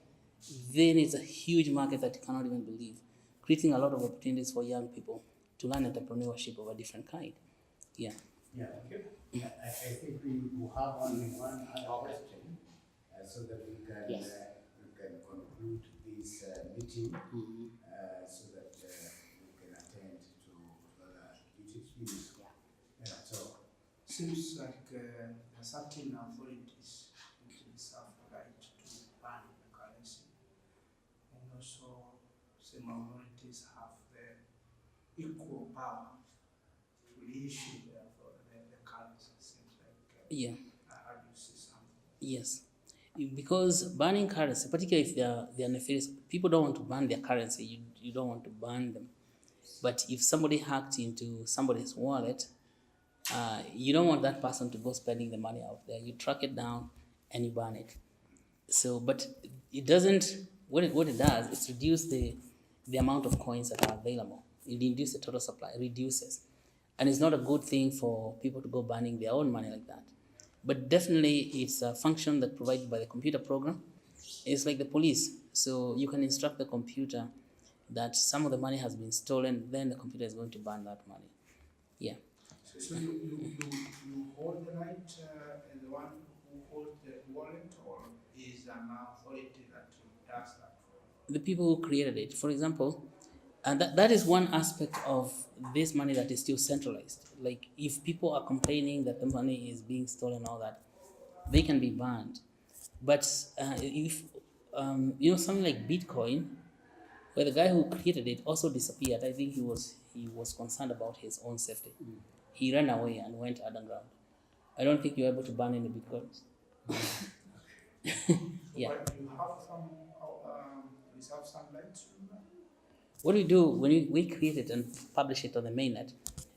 then it's a huge market that you cannot even believe, creating a lot of opportunities for young people to learn entrepreneurship of a different kind. Yeah. Yeah, okay. I think we will have only one other question, so that we can Yes. conclude this meeting, Mhm. so that we can attend to other duties. Yeah, so Seems like certain authorities which reserve the right to ban the currency, and also some authorities have the equal power to reissue the currency. Seems like Yeah. how do you see something? Yes. Because banning currency, particularly if they are nefarious, people don't want to ban their currency. You don't want to ban them. But if somebody hacked into somebody's wallet, you don't want that person to go spending the money out there. You track it down and you ban it. So, but it doesn't. What it does is reduce the amount of coins that are available. It reduces the total supply. It reduces, and it's not a good thing for people to go banning their own money like that. But definitely, it's a function that provided by the computer program. It's like the police. So you can instruct the computer that some of the money has been stolen. Then the computer is going to ban that money. Yeah. So you hold the right as the one who holds the wallet, or is an authority that does that for The people who created it. For example, and that is one aspect of this money that is still centralized. Like if people are complaining that the money is being stolen, all that, they can be banned. But if something like Bitcoin, where the guy who created it also disappeared, I think he was concerned about his own safety. He ran away and went underground. I don't think you're able to ban any Bitcoins. Yeah. But you have some reserve some rights to that? What we do when we create it and publish it on the mainnet,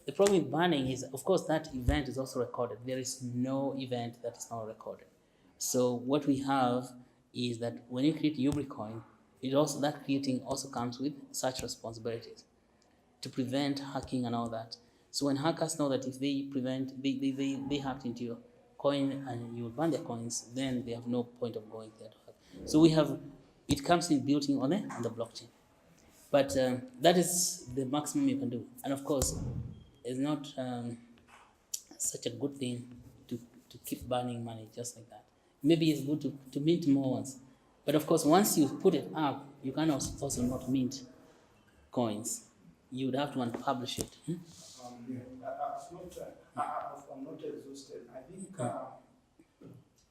the problem with banning is, of course, that event is also recorded. There is no event that is not recorded. So what we have is that when you create UBRICOIN, that creating also comes with such responsibilities to prevent hacking and all that. So when hackers know that if they hacked into your coin and you ban their coins, then they have no point of going there to hack. So it comes in built in on the blockchain. But that is the maximum you can do. And of course, it's not such a good thing to keep burning money just like that. Maybe it's good to mint more ones. But of course, once you put it up, you can also not mint coins. You would have to unpublish it. I'm not exhausted. I think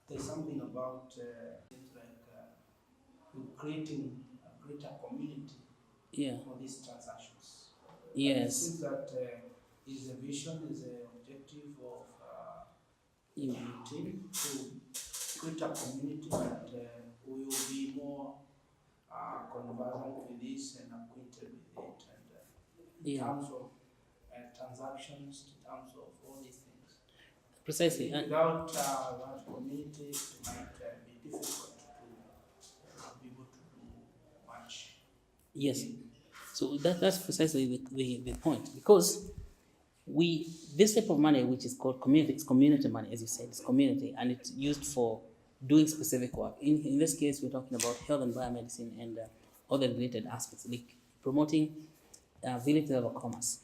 there's something about things like creating a greater community for these transactions. Yes. It seems that is the vision, is the objective of your team to create a community that will be more conversant with this and acquainted with it, and in terms of transactions, in terms of all these things. Precisely. Without that community, it might be difficult to be able to do much. Yes. So that's precisely the point, because this type of money, which is called community money, as you said, it's community, and it's used for doing specific work. In this case, we're talking about health and biomedicine and other related aspects, like promoting village level commerce.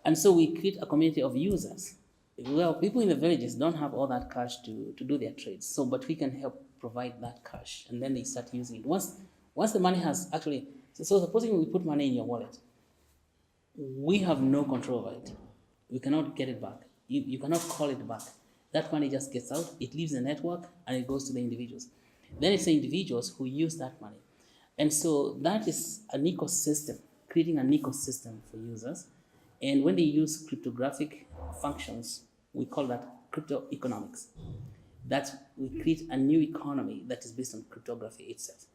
And so we create a community of users. Well, people in the villages don't have all that cash to do their trades, but we can help provide that cash, and then they start using it. Once the money has actually, so supposing we put money in your wallet, we have no control over it. We cannot get it back. You cannot call it back. That money just gets out, it leaves the network, and it goes to the individuals. Then it's the individuals who use that money. And so that is an ecosystem, creating an ecosystem for users. And when they use cryptographic functions, we call that crypto economics. That we create a new economy that is based on cryptography itself.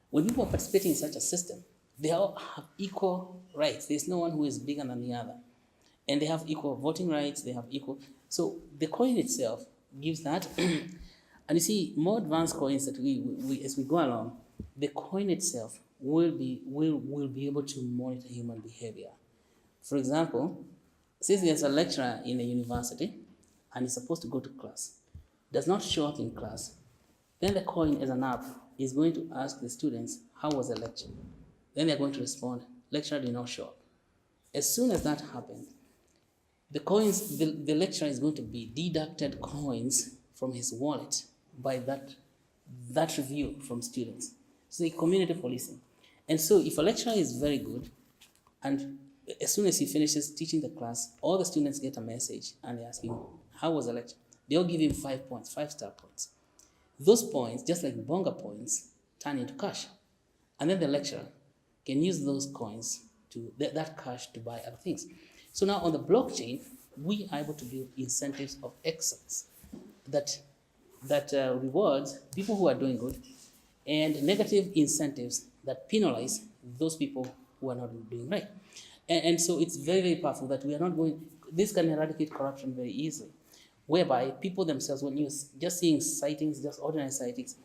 When people are participating in such a system, they all have equal rights. There's no one who is bigger than the other. And they have equal voting rights, they have equal. So the coin itself gives that. And you see, more advanced coins that we as we go along, the coin itself will be able to monitor human behavior. For example, since there's a lecturer in a university and he's supposed to go to class, does not show up in class, then the coin as an app is going to ask the students, how was the lecture? Then they're going to respond, lecturer did not show up. As soon as that happens, the coins, the lecturer is going to be deducted coins from his wallet by that review from students. So the community policing. And so if a lecturer is very good, and as soon as he finishes teaching the class, all the students get a message and they ask him, how was the lecture? They'll give him 5 points, 5-star points. Those points, just like bonga points, turn into cash. And then the lecturer can use those coins to that cash to buy other things. So now on the blockchain, we are able to build incentives of excellence that rewards people who are doing good, and negative incentives that penalize those people who are not doing right. And so it's very, very powerful that we are not going, this can eradicate corruption very easily, whereby people themselves, when you're just seeing sightings, just ordinary sightings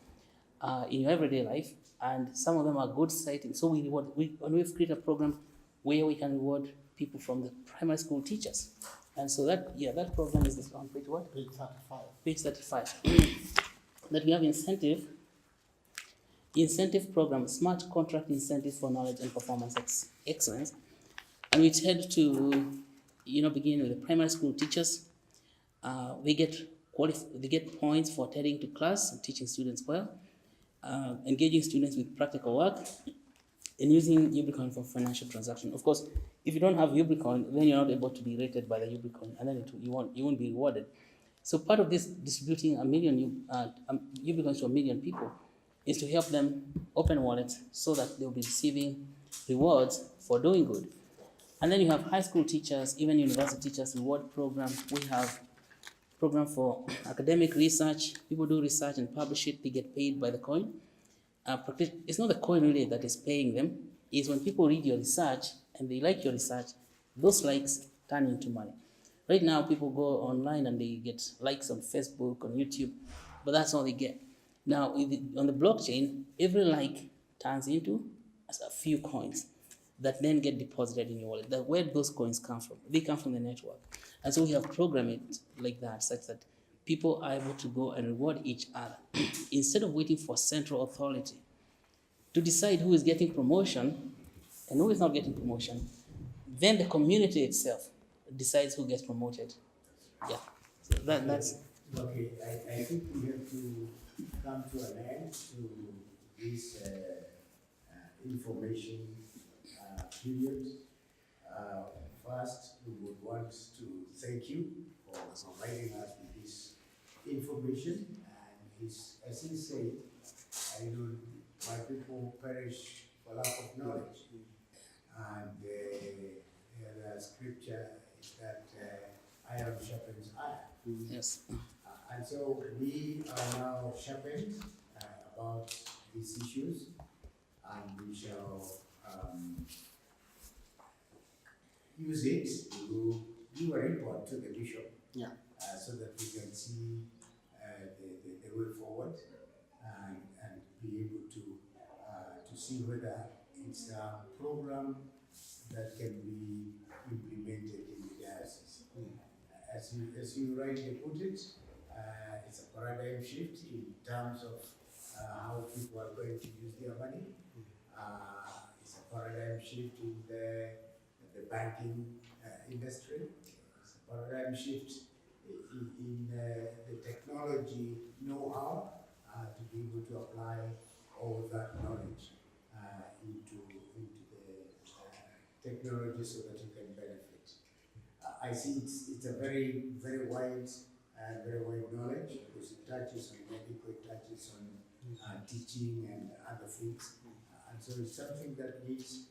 in your everyday life, and some of them are good sightings. So we've created a program where we can reward people from the primary school teachers. And so that program is this on page what? Page 35. Page 35. That we have incentive program, smart contract incentives for knowledge and performance excellence. And we tend to, begin with the primary school teachers. They get points for attending to class and teaching students well, engaging students with practical work, and using UBRICOIN for financial transaction. Of course, if you don't have UBRICOIN, then you're not able to be rated by the UBRICOIN, and then you won't be rewarded. So part of this distributing 1 million UBRICOINs to 1 million people is to help them open wallets so that they'll be receiving rewards for doing good. And then you have high school teachers, even university teachers reward program. We have program for academic research. People do research and publish it. They get paid by the coin. It's not the coin really that is paying them. It's when people read your research and they like your research, those likes turn into money. Right now, people go online and they get likes on Facebook, on YouTube, but that's all they get. Now, on the blockchain, every like turns into a few coins that then get deposited in your wallet. Where those coins come from? They come from the network. And so we have programmed it like that, such that people are able to go and reward each other instead of waiting for central authority to decide who is getting promotion and who is not getting promotion. Then the community itself decides who gets promoted. Yeah, so that's... Okay, I think we have to come to an end to this information period. First, we would want to thank you for providing us with this information. And as he said, my people perish for lack of knowledge. And the scripture is that iron sharpens iron. Yes. And so we are now sharpened about these issues, and we shall use it to do a report to the bishop, so that we can see the way forward and be able to see whether it's a program that can be implemented in the diocese. As you rightly put it, it's a paradigm shift in terms of how people are going to use their money. It's a paradigm shift in the banking industry. It's a paradigm shift in the technology know-how to be able to apply all of that knowledge into the technology so that you can benefit. I see it's a very, very wide knowledge, because it touches on medical, it touches on teaching and other things. And so it's something that needs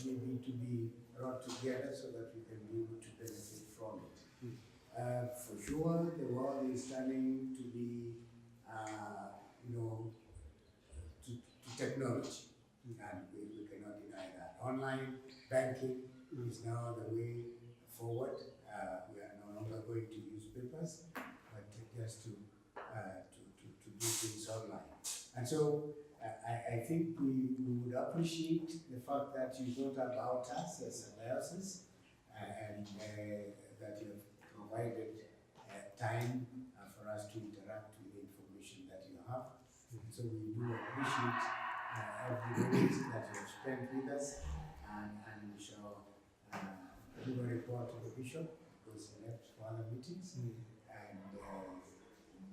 maybe to be brought together so that we can be able to benefit from it. For sure, the world is turning to be, to technology, and we cannot deny that. Online banking is now the way forward. We are no longer going to use papers, but just to do things online. And so I think we would appreciate the fact that you thought about us as a diocese, and that you have provided time for us to interact with the information that you have. So we do appreciate every minute that you have spent with us, and we shall give a report to the bishop because he left for other meetings, and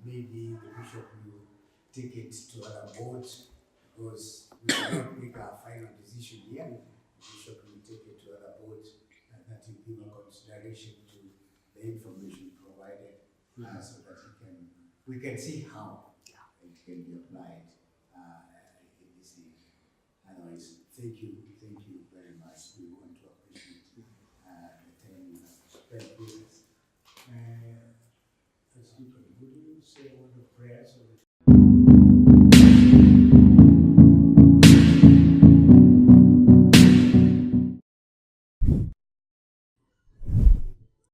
maybe the bishop will take it to other boards because we cannot make our final decision here. The bishop will take it to other boards, and that will give a consideration to the information provided, so that we can see how it can be applied in this area. Otherwise, thank you very much. We want to appreciate the time you have spent with us. As you conclude, say a word of prayer so that